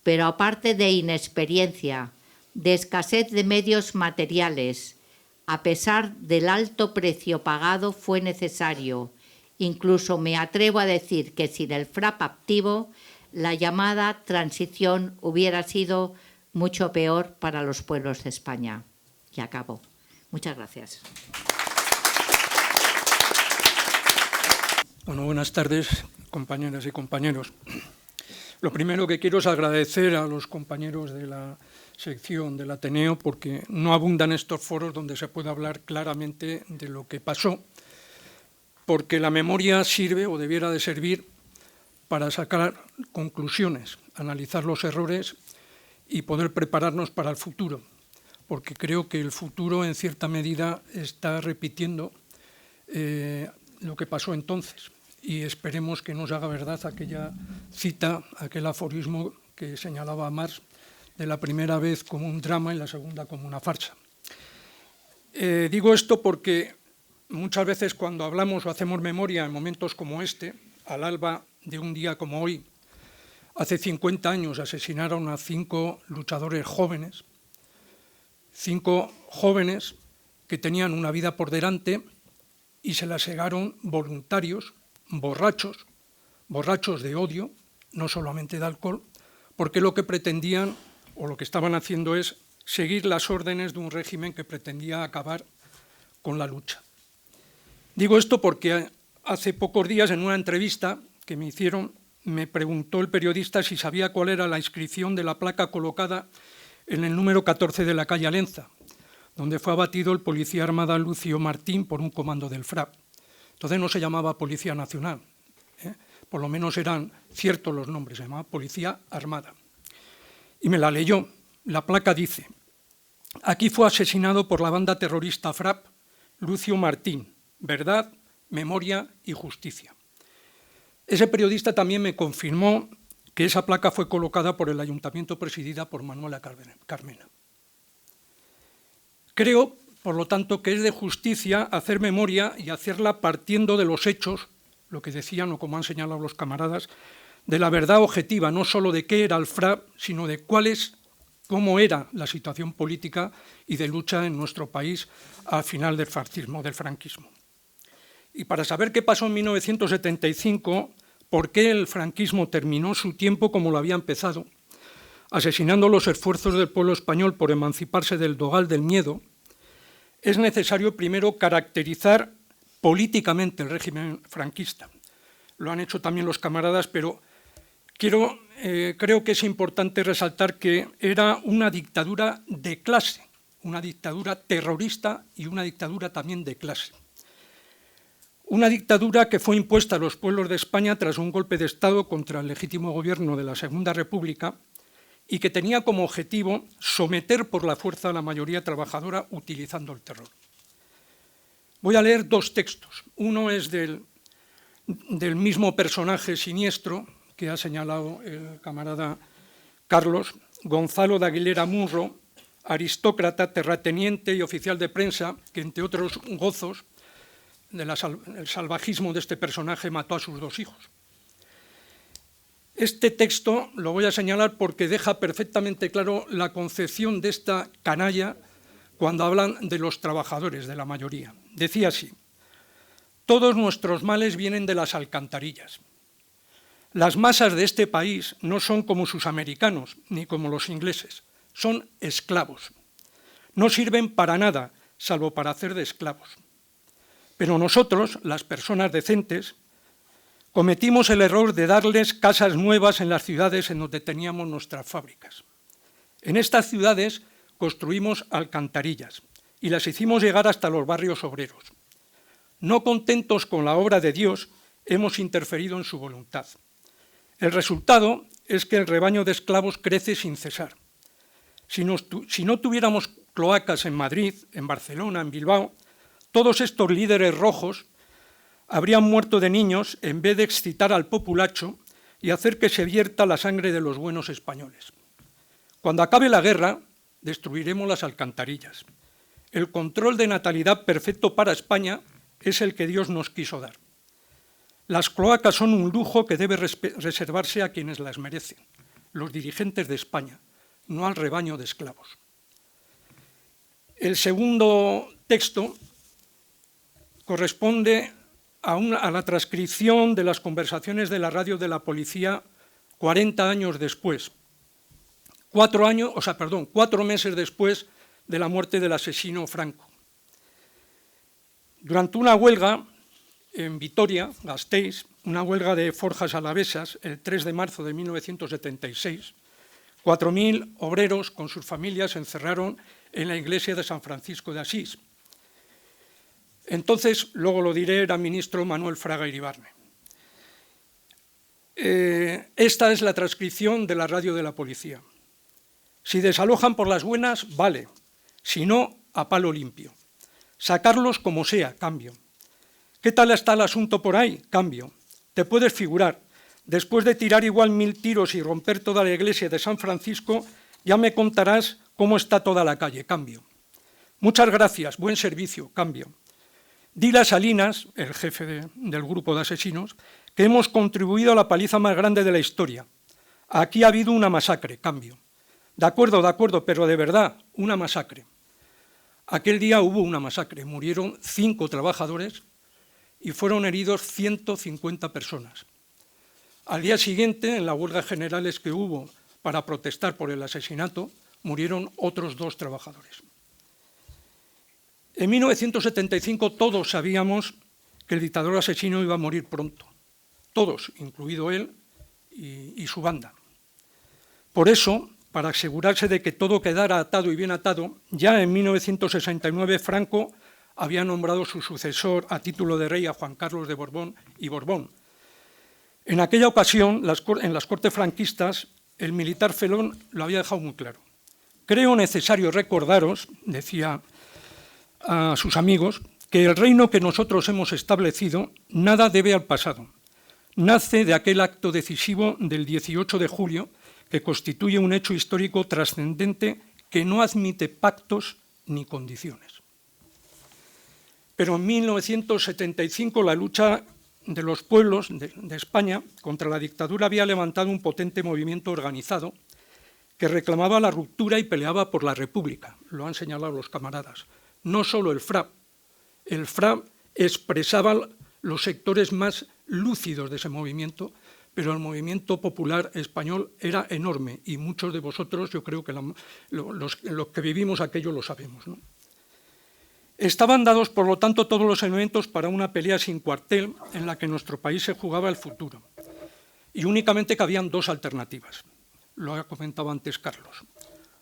Pero aparte de inexperiencia, de escasez de medios materiales, a pesar del alto precio pagado, fue necesario. Incluso me atrevo a decir que sin el FRAP activo, la llamada transición hubiera sido mucho peor para los pueblos de España. Y acabo. Muchas gracias. Bueno, buenas tardes, compañeras y compañeros. Lo primero que quiero es agradecer a los compañeros de la sección del Ateneo, porque no abundan estos foros donde se puede hablar claramente de lo que pasó, porque la memoria sirve o debiera de servir para sacar conclusiones, analizar los errores y poder prepararnos para el futuro, porque creo que el futuro en cierta medida está repitiendo lo que pasó entonces, y esperemos que nos haga verdad aquella cita, aquel aforismo que señalaba Marx, de la primera vez como un drama y la segunda como una farsa. Digo esto porque muchas veces cuando hablamos o hacemos memoria en momentos como este, al alba de un día como hoy, hace 50 años asesinaron a 5 luchadores jóvenes, 5 jóvenes que tenían una vida por delante y se la segaron voluntarios, borrachos de odio, no solamente de alcohol, porque lo que pretendían o lo que estaban haciendo es seguir las órdenes de un régimen que pretendía acabar con la lucha. Digo esto porque hace pocos días en una entrevista que me hicieron me preguntó el periodista si sabía cuál era la inscripción de la placa colocada en el número 14 de la calle Alenza, donde fue abatido el policía armada Lucio Martín por un comando del FRAP. Entonces no se llamaba Policía Nacional, por lo menos eran ciertos los nombres, se llamaba Policía Armada. Y me la leyó. La placa dice: aquí fue asesinado por la banda terrorista FRAP Lucio Martín, verdad, memoria y justicia. Ese periodista también me confirmó que esa placa fue colocada por el ayuntamiento presidida por Manuela Carmena. Creo, por lo tanto, que es de justicia hacer memoria y hacerla partiendo de los hechos, lo que decían o como han señalado los camaradas, de la verdad objetiva, no solo de qué era el FRAP, sino de cómo era la situación política y de lucha en nuestro país al final del fascismo, del franquismo. Y para saber qué pasó en 1975, por qué el franquismo terminó su tiempo como lo había empezado, asesinando los esfuerzos del pueblo español por emanciparse del dogal del miedo, es necesario primero caracterizar políticamente el régimen franquista. Lo han hecho también los camaradas, pero creo que es importante resaltar que era una dictadura de clase, una dictadura terrorista y una dictadura también de clase. Una dictadura que fue impuesta a los pueblos de España tras un golpe de Estado contra el legítimo gobierno de la Segunda República y que tenía como objetivo someter por la fuerza a la mayoría trabajadora utilizando el terror. Voy a leer 2 textos. Uno es del mismo personaje siniestro que ha señalado el camarada Carlos, Gonzalo de Aguilera Munro, aristócrata, terrateniente y oficial de prensa, que entre otros gozos del salvajismo de este personaje mató a sus 2 hijos. Este texto lo voy a señalar porque deja perfectamente claro la concepción de esta canalla cuando hablan de los trabajadores, de la mayoría. Decía así: todos nuestros males vienen de las alcantarillas. Las masas de este país no son como sus americanos, ni como los ingleses, son esclavos. No sirven para nada, salvo para hacer de esclavos. Pero nosotros, las personas decentes, cometimos el error de darles casas nuevas en las ciudades en donde teníamos nuestras fábricas. En estas ciudades construimos alcantarillas y las hicimos llegar hasta los barrios obreros. No contentos con la obra de Dios, hemos interferido en su voluntad. El resultado es que el rebaño de esclavos crece sin cesar. Si no tuviéramos cloacas en Madrid, en Barcelona, en Bilbao, todos estos líderes rojos habrían muerto de niños en vez de excitar al populacho y hacer que se vierta la sangre de los buenos españoles. Cuando acabe la guerra, destruiremos las alcantarillas. El control de natalidad perfecto para España es el que Dios nos quiso dar. Las cloacas son un lujo que debe reservarse a quienes las merecen, los dirigentes de España, no al rebaño de esclavos. El segundo texto corresponde a la transcripción de las conversaciones de la radio de la policía 40 años después, 4 meses después de la muerte del asesino Franco. Durante una huelga en Vitoria, Gasteiz, una huelga de forjas alavesas, el 3 de marzo de 1976, 4.000 obreros con sus familias se encerraron en la iglesia de San Francisco de Asís. Entonces, luego lo diré, era ministro Manuel Fraga Iribarne. Esta es la transcripción de la radio de la policía. Si desalojan por las buenas, vale. Si no, a palo limpio. Sacarlos como sea, cambio. ¿Qué tal está el asunto por ahí? Cambio. Te puedes figurar, después de tirar igual 1000 tiros y romper toda la iglesia de San Francisco, ya me contarás cómo está toda la calle, cambio. Muchas gracias, buen servicio, cambio. Dile a Salinas, el jefe del grupo de asesinos, que hemos contribuido a la paliza más grande de la historia. Aquí ha habido una masacre, cambio. De acuerdo, pero de verdad, una masacre. Aquel día hubo una masacre, murieron 5 trabajadores y fueron heridos 150 personas. Al día siguiente, en la huelga generales que hubo para protestar por el asesinato, murieron otros 2 trabajadores. En 1975 todos sabíamos que el dictador asesino iba a morir pronto, todos, incluido él y su banda. Por eso, para asegurarse de que todo quedara atado y bien atado, ya en 1969 Franco había nombrado su sucesor a título de rey a Juan Carlos de Borbón y Borbón. En aquella ocasión, en las Cortes franquistas, el militar Felón lo había dejado muy claro. Creo necesario recordaros, decía a sus amigos, que el reino que nosotros hemos establecido nada debe al pasado. Nace de aquel acto decisivo del 18 de julio que constituye un hecho histórico trascendente que no admite pactos ni condiciones. Pero en 1975 la lucha de los pueblos de España contra la dictadura había levantado un potente movimiento organizado que reclamaba la ruptura y peleaba por la República. Lo han señalado los camaradas. No solo el FRA expresaba los sectores más lúcidos de ese movimiento, pero el movimiento popular español era enorme y muchos de vosotros, yo creo que los que vivimos aquello lo sabemos, ¿no? Estaban dados, por lo tanto, todos los elementos para una pelea sin cuartel en la que nuestro país se jugaba el futuro. Y únicamente cabían 2 alternativas. Lo ha comentado antes Carlos.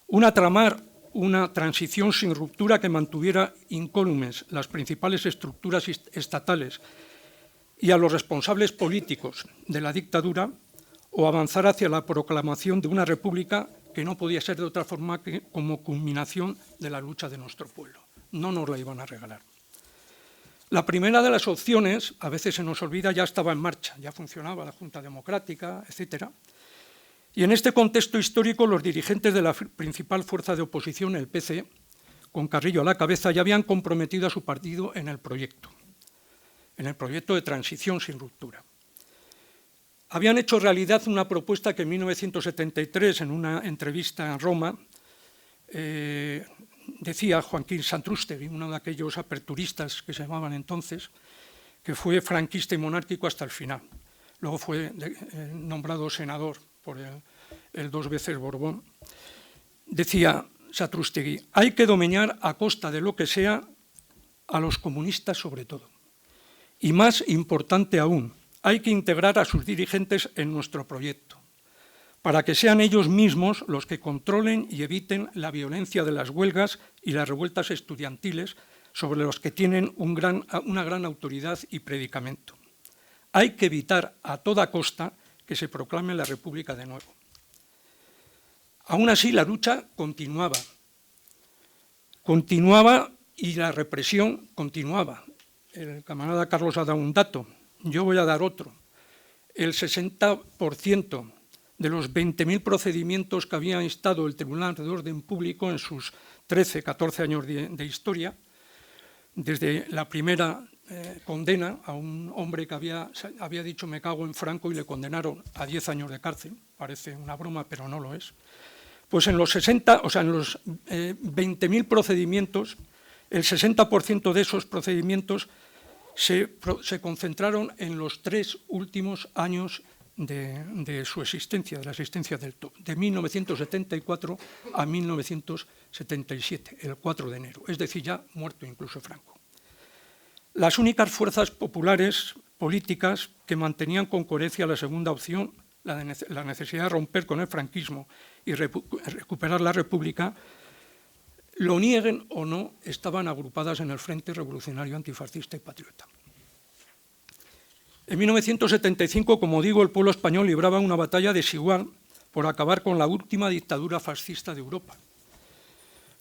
Una, tramar una transición sin ruptura que mantuviera incólumes las principales estructuras estatales y a los responsables políticos de la dictadura, o avanzar hacia la proclamación de una república que no podía ser de otra forma que como culminación de la lucha de nuestro pueblo. No nos la iban a regalar. La primera de las opciones, a veces se nos olvida, ya estaba en marcha, ya funcionaba la Junta Democrática, etc. Y en este contexto histórico, los dirigentes de la principal fuerza de oposición, el PC, con Carrillo a la cabeza, ya habían comprometido a su partido en el proyecto de transición sin ruptura. Habían hecho realidad una propuesta que en 1973, en una entrevista en Roma, decía Joaquín Santrústegui, uno de aquellos aperturistas que se llamaban entonces, que fue franquista y monárquico hasta el final. Luego fue nombrado senador por el 2 veces Borbón. Decía Santrústegui: hay que domeñar a costa de lo que sea a los comunistas sobre todo. Y más importante aún, hay que integrar a sus dirigentes en nuestro proyecto, para que sean ellos mismos los que controlen y eviten la violencia de las huelgas y las revueltas estudiantiles sobre los que tienen una gran autoridad y predicamento. Hay que evitar a toda costa que se proclame la República de nuevo. Aún así, la lucha continuaba y la represión continuaba. El camarada Carlos ha dado un dato, yo voy a dar otro. El 60% de los 20.000 procedimientos que había instado el Tribunal de Orden Público en sus 13, 14 años de historia, desde la primera condena a un hombre que había dicho me cago en Franco y le condenaron a 10 años de cárcel, parece una broma pero no lo es, pues en los 20.000 procedimientos, el 60% de esos procedimientos se concentraron en los 3 últimos años de su existencia, de la existencia del TOP, de 1974 a 1977, el 4 de enero, es decir, ya muerto incluso Franco. Las únicas fuerzas populares políticas que mantenían con coherencia la segunda opción, la necesidad de romper con el franquismo y recuperar la República, lo nieguen o no, estaban agrupadas en el Frente Revolucionario Antifascista y Patriota. En 1975, como digo, el pueblo español libraba una batalla desigual por acabar con la última dictadura fascista de Europa.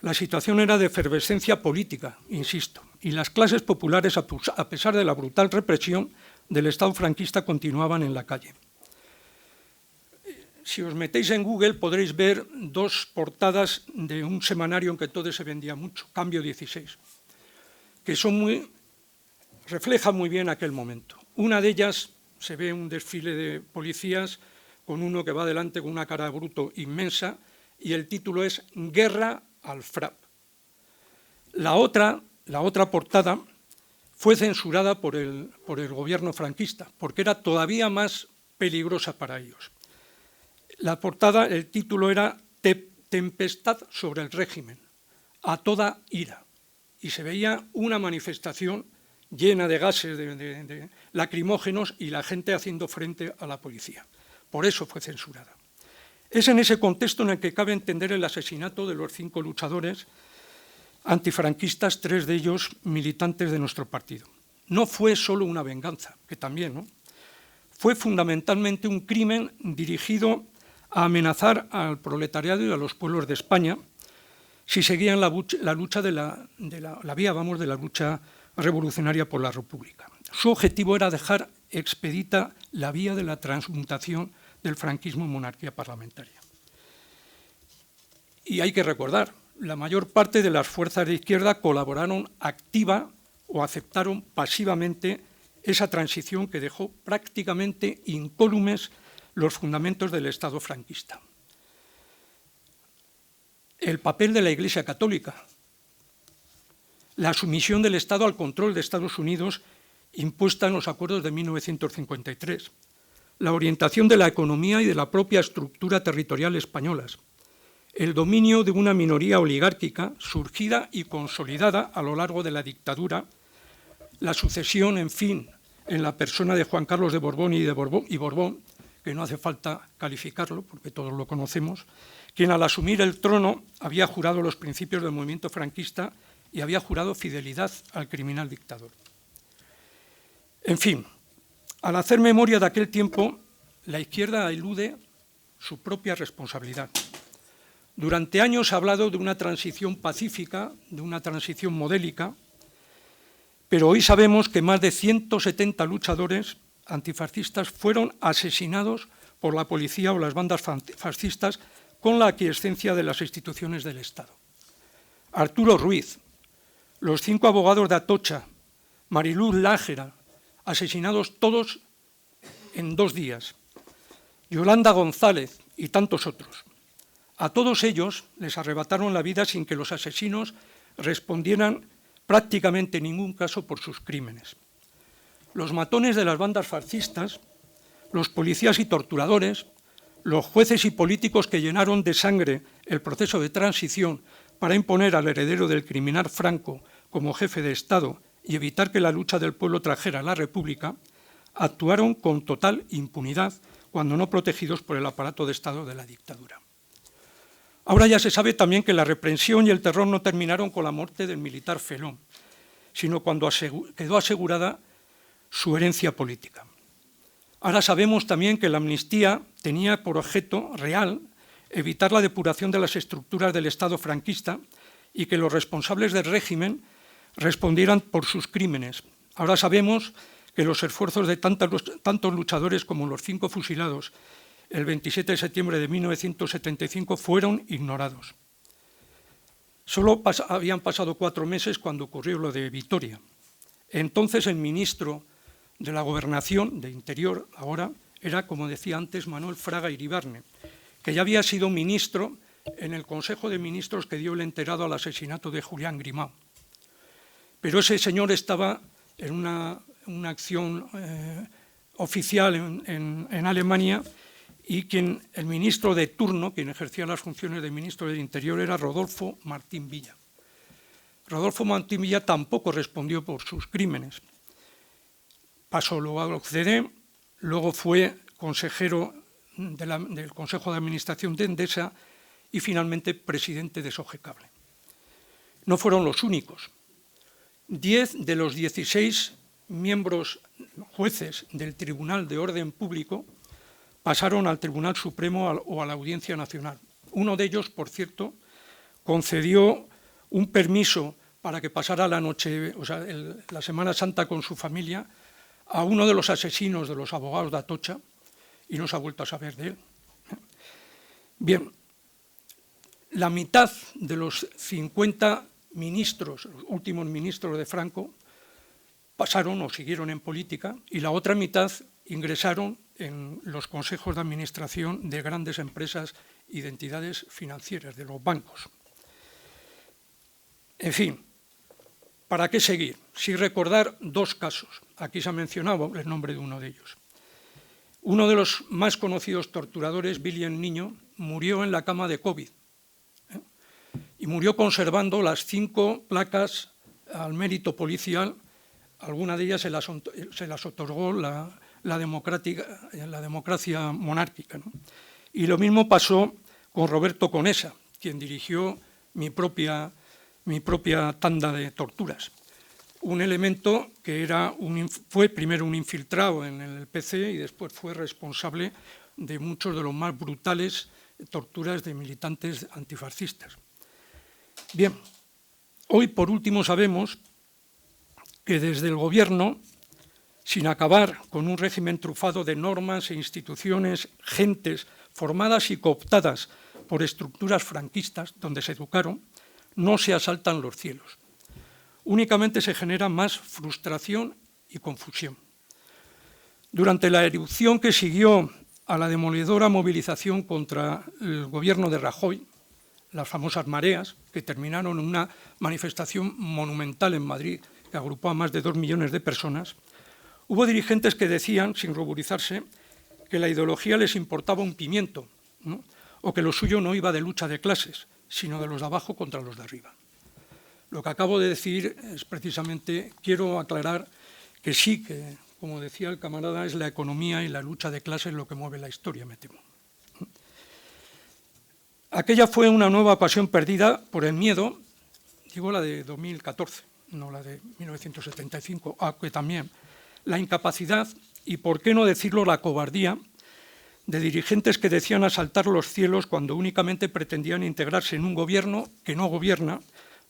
La situación era de efervescencia política, insisto, y las clases populares, a pesar de la brutal represión del Estado franquista, continuaban en la calle. Si os metéis en Google podréis ver 2 portadas de un semanario en que todo se vendía mucho, Cambio 16, que reflejan muy bien aquel momento. Una de ellas se ve un desfile de policías con uno que va adelante con una cara de bruto inmensa y el título es Guerra al FRAP. La otra portada fue censurada por el gobierno franquista porque era todavía más peligrosa para ellos. La portada, el título era Tempestad sobre el régimen, a toda ira, y se veía una manifestación llena de gases de lacrimógenos y la gente haciendo frente a la policía. Por eso fue censurada. Es en ese contexto en el que cabe entender el asesinato de los 5 luchadores antifranquistas, 3 de ellos militantes de nuestro partido. No fue solo una venganza, que también, ¿no? Fue fundamentalmente un crimen dirigido a amenazar al proletariado y a los pueblos de España si seguían la lucha de la lucha revolucionaria por la República. Su objetivo era dejar expedita la vía de la transmutación del franquismo en monarquía parlamentaria. Y hay que recordar, la mayor parte de las fuerzas de izquierda colaboraron activa o aceptaron pasivamente esa transición que dejó prácticamente incólumes los fundamentos del Estado franquista. El papel de la Iglesia Católica, la sumisión del Estado al control de Estados Unidos impuesta en los acuerdos de 1953, la orientación de la economía y de la propia estructura territorial españolas, el dominio de una minoría oligárquica surgida y consolidada a lo largo de la dictadura, la sucesión, en fin, en la persona de Juan Carlos de Borbón y Borbón, que no hace falta calificarlo porque todos lo conocemos, quien al asumir el trono había jurado los principios del movimiento franquista y había jurado fidelidad al criminal dictador. En fin, al hacer memoria de aquel tiempo, la izquierda elude su propia responsabilidad. Durante años ha hablado de una transición pacífica, de una transición modélica, pero hoy sabemos que más de 170 luchadores antifascistas fueron asesinados por la policía o las bandas fascistas con la aquiescencia de las instituciones del Estado. Arturo Ruiz, los 5 abogados de Atocha, Mariluz Lájera, asesinados todos en 2 días, Yolanda González y tantos otros. A todos ellos les arrebataron la vida sin que los asesinos respondieran prácticamente en ningún caso por sus crímenes. Los matones de las bandas fascistas, los policías y torturadores, los jueces y políticos que llenaron de sangre el proceso de transición para imponer al heredero del criminal Franco como jefe de Estado y evitar que la lucha del pueblo trajera a la República, actuaron con total impunidad cuando no protegidos por el aparato de Estado de la dictadura. Ahora ya se sabe también que la represión y el terror no terminaron con la muerte del militar Felón, sino cuando quedó asegurada su herencia política. Ahora sabemos también que la amnistía tenía por objeto real evitar la depuración de las estructuras del Estado franquista y que los responsables del régimen respondieran por sus crímenes. Ahora sabemos que los esfuerzos de tantos luchadores como los 5 fusilados el 27 de septiembre de 1975 fueron ignorados. Solo habían pasado 4 meses cuando ocurrió lo de Vitoria. Entonces el ministro de la Gobernación, de Interior, ahora era, como decía antes, Manuel Fraga Iribarne, que ya había sido ministro en el Consejo de Ministros que dio el enterado al asesinato de Julián Grimau. Pero ese señor estaba en una acción oficial en Alemania, y el ministro de turno, quien ejercía las funciones de ministro del Interior, era Rodolfo Martín Villa. Rodolfo Martín Villa tampoco respondió por sus crímenes. Pasó luego a la OCDE, luego fue consejero del Consejo de Administración de Endesa y finalmente presidente de Sogecable. No fueron los únicos. 10 de los 16 miembros jueces del Tribunal de Orden Público pasaron al Tribunal Supremo o a la Audiencia Nacional. Uno de ellos, por cierto, concedió un permiso para que pasara la noche, la Semana Santa con su familia, a uno de los asesinos de los abogados de Atocha y no se ha vuelto a saber de él. Bien, la mitad de los 50 ministros, los últimos ministros de Franco, pasaron o siguieron en política y la otra mitad ingresaron en los consejos de administración de grandes empresas y de entidades financieras, de los bancos. En fin, ¿para qué seguir? Sí recordar 2 casos. Aquí se ha mencionado el nombre de uno de ellos. Uno de los más conocidos torturadores, Billy el Niño, murió en la cama de COVID y murió conservando las 5 placas al mérito policial. Alguna de ellas se las otorgó la democracia monárquica, ¿no? Y lo mismo pasó con Roberto Conesa, quien dirigió mi propia tanda de torturas. Un elemento que fue primero un infiltrado en el PC y después fue responsable de muchos de los más brutales torturas de militantes antifascistas. Bien, hoy por último sabemos que desde el gobierno, sin acabar con un régimen trufado de normas e instituciones, gentes formadas y cooptadas por estructuras franquistas donde se educaron, no se asaltan los cielos. Únicamente se genera más frustración y confusión. Durante la erupción que siguió a la demoledora movilización contra el gobierno de Rajoy, las famosas mareas, que terminaron en una manifestación monumental en Madrid que agrupó a más de 2 millones de personas, hubo dirigentes que decían, sin ruborizarse, que la ideología les importaba un pimiento, ¿no? O que lo suyo no iba de lucha de clases, sino de los de abajo contra los de arriba. Lo que acabo de decir es precisamente, quiero aclarar que sí, que como decía el camarada, es la economía y la lucha de clases lo que mueve la historia, me temo. Aquella fue una nueva ocasión perdida por el miedo, digo la de 2014, no la de 1975, aunque también la incapacidad y, por qué no decirlo, la cobardía de dirigentes que decían asaltar los cielos cuando únicamente pretendían integrarse en un gobierno que no gobierna,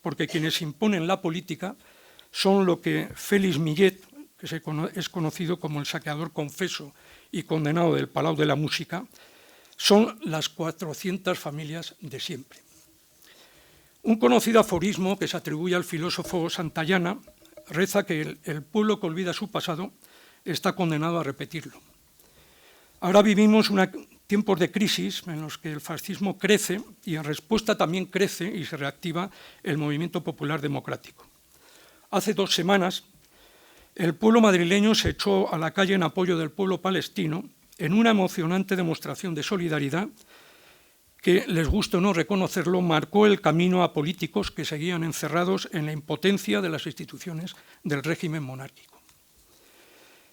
porque quienes imponen la política son lo que Félix Millet, que es conocido como el saqueador confeso y condenado del Palau de la Música, son las 400 familias de siempre. Un conocido aforismo que se atribuye al filósofo Santayana reza que el pueblo que olvida su pasado está condenado a repetirlo. Ahora vivimos una tiempos de crisis en los que el fascismo crece y en respuesta también crece y se reactiva el movimiento popular democrático. Hace 2 semanas, el pueblo madrileño se echó a la calle en apoyo del pueblo palestino en una emocionante demostración de solidaridad que, les guste o no reconocerlo, marcó el camino a políticos que seguían encerrados en la impotencia de las instituciones del régimen monárquico.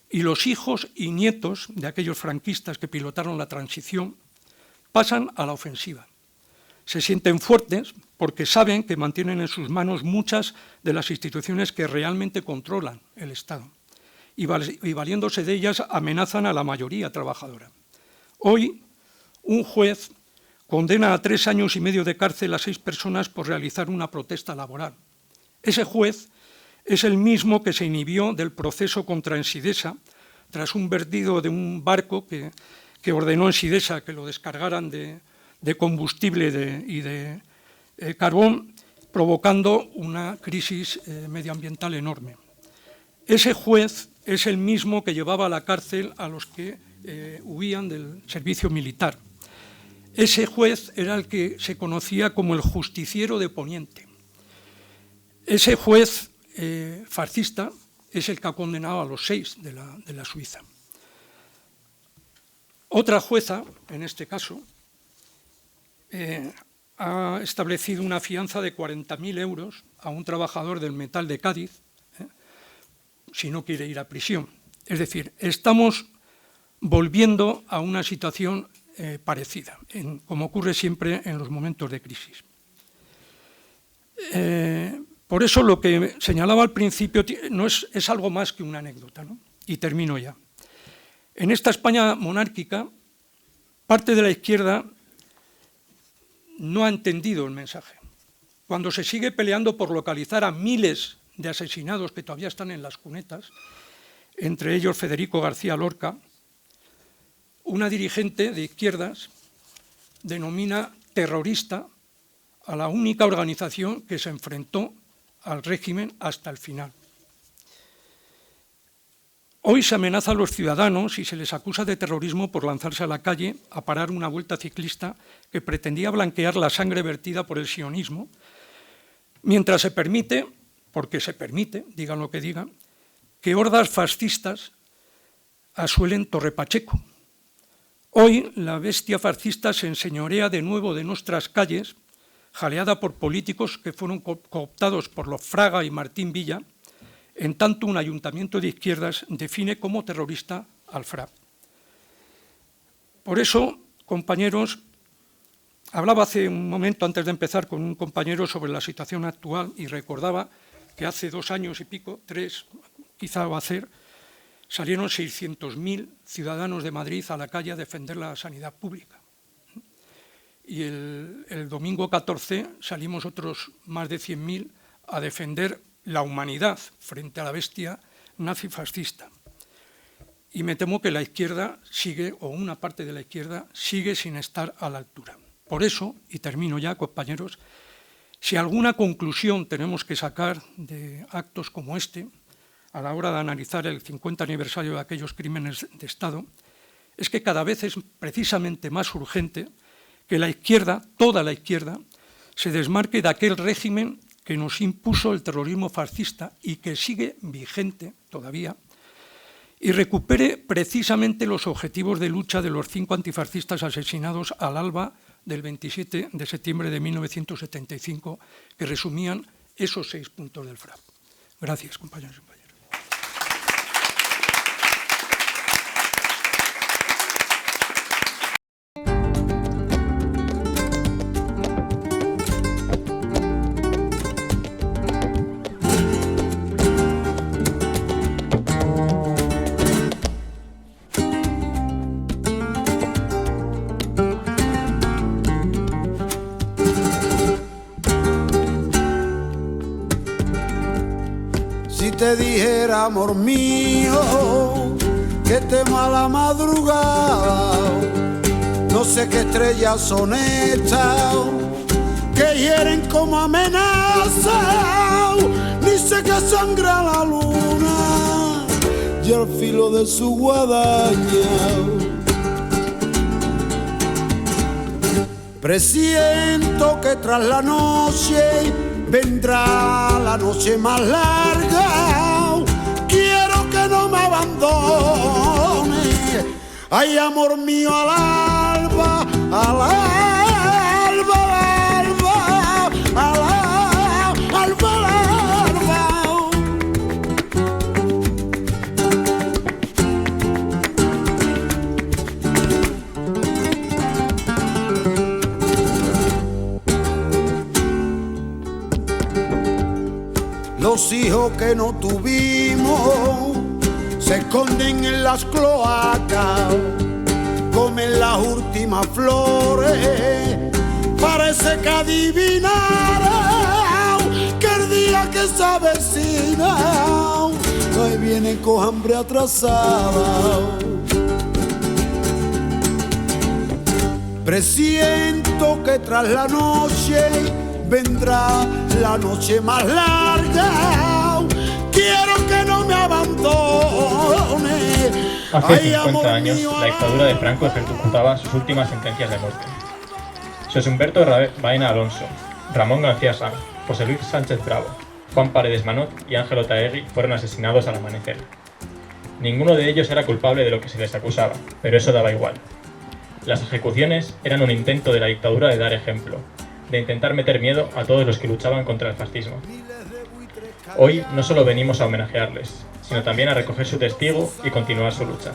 Y los hijos y nietos de aquellos franquistas que pilotaron la transición pasan a la ofensiva. Se sienten fuertes porque saben que mantienen en sus manos muchas de las instituciones que realmente controlan el Estado y valiéndose de ellas amenazan a la mayoría trabajadora. Hoy, un juez condena a 3 años y medio de cárcel a 6 personas por realizar una protesta laboral. Ese juez es el mismo que se inhibió del proceso contra Ensidesa tras un vertido de un barco que ordenó Ensidesa que lo descargaran de combustible y de carbón, provocando una crisis medioambiental enorme. Ese juez es el mismo que llevaba a la cárcel a los que huían del servicio militar. Ese juez era el que se conocía como el justiciero de Poniente. Ese juez fascista es el que ha condenado a los 6 de la Suiza. Otra jueza, en este caso, ha establecido una fianza de 40.000 euros a un trabajador del metal de Cádiz si no quiere ir a prisión. Es decir, estamos volviendo a una situación parecida, como ocurre siempre en los momentos de crisis. Por eso lo que señalaba al principio es algo más que una anécdota, ¿no? Y termino ya. En esta España monárquica, parte de la izquierda no ha entendido el mensaje. Cuando se sigue peleando por localizar a miles de asesinados que todavía están en las cunetas, entre ellos Federico García Lorca, una dirigente de izquierdas denomina terrorista a la única organización que se enfrentó al régimen hasta el final. Hoy se amenaza a los ciudadanos y se les acusa de terrorismo por lanzarse a la calle a parar una vuelta ciclista que pretendía blanquear la sangre vertida por el sionismo, mientras se permite, porque se permite, digan lo que digan, que hordas fascistas asuelen Torre Pacheco. Hoy la bestia fascista se enseñorea de nuevo de nuestras calles, jaleada por políticos que fueron cooptados por los Fraga y Martín Villa, en tanto un ayuntamiento de izquierdas define como terrorista al FRAP. Por eso, compañeros, hablaba hace un momento antes de empezar con un compañero sobre la situación actual y recordaba que hace 2 años y pico, 3 quizá va a ser, salieron 600.000 ciudadanos de Madrid a la calle a defender la sanidad pública. Y el domingo 14 salimos otros más de 100.000 a defender la humanidad frente a la bestia nazi-fascista. Y me temo que la izquierda sigue, o una parte de la izquierda, sigue sin estar a la altura. Por eso, y termino ya, compañeros, si alguna conclusión tenemos que sacar de actos como este, a la hora de analizar el 50 aniversario de aquellos crímenes de Estado, es que cada vez es precisamente más urgente que la izquierda, toda la izquierda, se desmarque de aquel régimen que nos impuso el terrorismo fascista y que sigue vigente todavía, y recupere precisamente los objetivos de lucha de los 5 antifascistas asesinados al alba del 27 de septiembre de 1975, que resumían esos 6 puntos del FRAP. Gracias, compañeros y compañeras. Si te dijera, amor mío, que tema la madrugada, no sé qué estrellas son estas que hieren como amenaza, ni sé que sangra la luna y al filo de su guadaña Presiento que tras la noche vendrá la noche más larga. Quiero que no me abandone. Ay, amor mío, al alba, al alba, al alba, al alba, al alba. Los hijos que no tuvimos se esconden en las cloacas, comen las últimas flores, parece que adivinaron que el día que se avecina, ahí vienen con hambre atrasada. Presiento que tras la noche vendrá la noche más larga. Quiero que no me abandone. Hace 50 años, la dictadura de Franco ejecutaba sus últimas sentencias de muerte. José Humberto Baena Alonso, Ramón García Sanz, José Luis Sánchez Bravo, Juan Paredes Manot y Ángel Otaegui fueron asesinados al amanecer. Ninguno de ellos era culpable de lo que se les acusaba, pero eso daba igual. Las ejecuciones eran un intento de la dictadura de dar ejemplo, de intentar meter miedo a todos los que luchaban contra el fascismo. Hoy no solo venimos a homenajearles, sino también a recoger su testigo y continuar su lucha.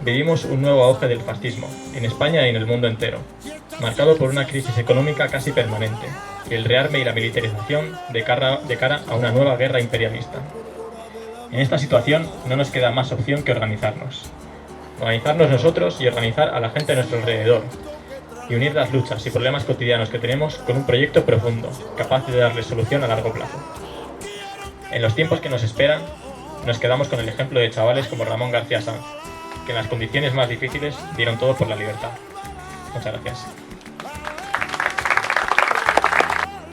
Vivimos un nuevo auge del fascismo, en España y en el mundo entero, marcado por una crisis económica casi permanente, y el rearme y la militarización de cara a una nueva guerra imperialista. En esta situación no nos queda más opción que organizarnos. Organizarnos nosotros y organizar a la gente a nuestro alrededor, y unir las luchas y problemas cotidianos que tenemos con un proyecto profundo, capaz de darle solución a largo plazo. En los tiempos que nos esperan, nos quedamos con el ejemplo de chavales como Ramón García Sanz, que en las condiciones más difíciles dieron todo por la libertad. Muchas gracias.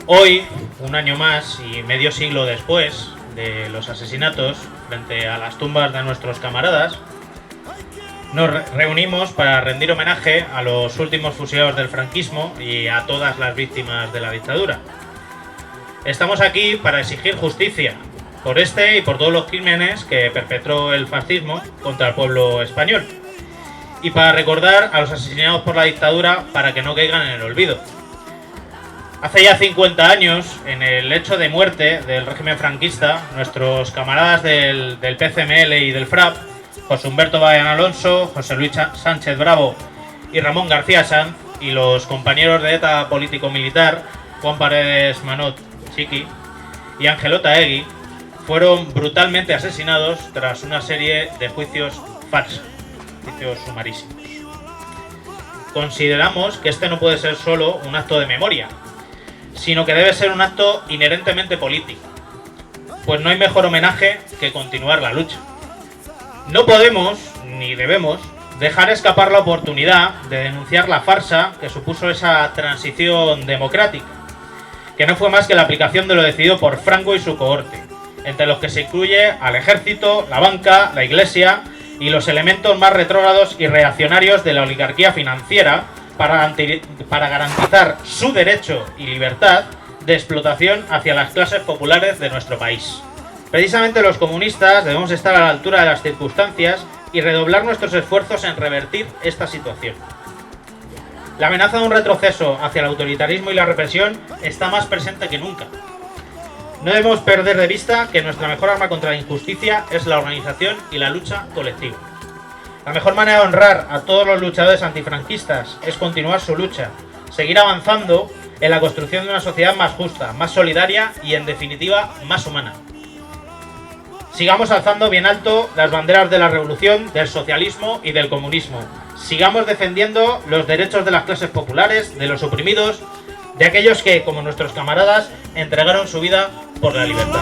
Hoy, un año más y medio siglo después de los asesinatos, frente a las tumbas de nuestros camaradas, nos reunimos para rendir homenaje a los últimos fusilados del franquismo y a todas las víctimas de la dictadura. Estamos aquí para exigir justicia por este y por todos los crímenes que perpetró el fascismo contra el pueblo español, y para recordar a los asesinados por la dictadura para que no caigan en el olvido. Hace ya 50 años, en el hecho de muerte del régimen franquista, nuestros camaradas del PCML y del FRAP, José Humberto Baena Alonso, José Luis Sánchez Bravo y Ramón García Sanz, y los compañeros de ETA político-militar, Juan Paredes Manot, Chiqui, y Ángel Otaegui, fueron brutalmente asesinados tras una serie de juicios farsa, juicios sumarísimos. Consideramos que este no puede ser solo un acto de memoria, sino que debe ser un acto inherentemente político, pues no hay mejor homenaje que continuar la lucha. No podemos, ni debemos, dejar escapar la oportunidad de denunciar la farsa que supuso esa transición democrática, que no fue más que la aplicación de lo decidido por Franco y su cohorte, entre los que se incluye al ejército, la banca, la iglesia y los elementos más retrógrados y reaccionarios de la oligarquía financiera para garantizar su derecho y libertad de explotación hacia las clases populares de nuestro país. Precisamente los comunistas debemos estar a la altura de las circunstancias y redoblar nuestros esfuerzos en revertir esta situación. La amenaza de un retroceso hacia el autoritarismo y la represión está más presente que nunca. No debemos perder de vista que nuestra mejor arma contra la injusticia es la organización y la lucha colectiva. La mejor manera de honrar a todos los luchadores antifranquistas es continuar su lucha, seguir avanzando en la construcción de una sociedad más justa, más solidaria y, en definitiva, más humana. Sigamos alzando bien alto las banderas de la revolución, del socialismo y del comunismo. Sigamos defendiendo los derechos de las clases populares, de los oprimidos, de aquellos que, como nuestros camaradas, entregaron su vida por la libertad.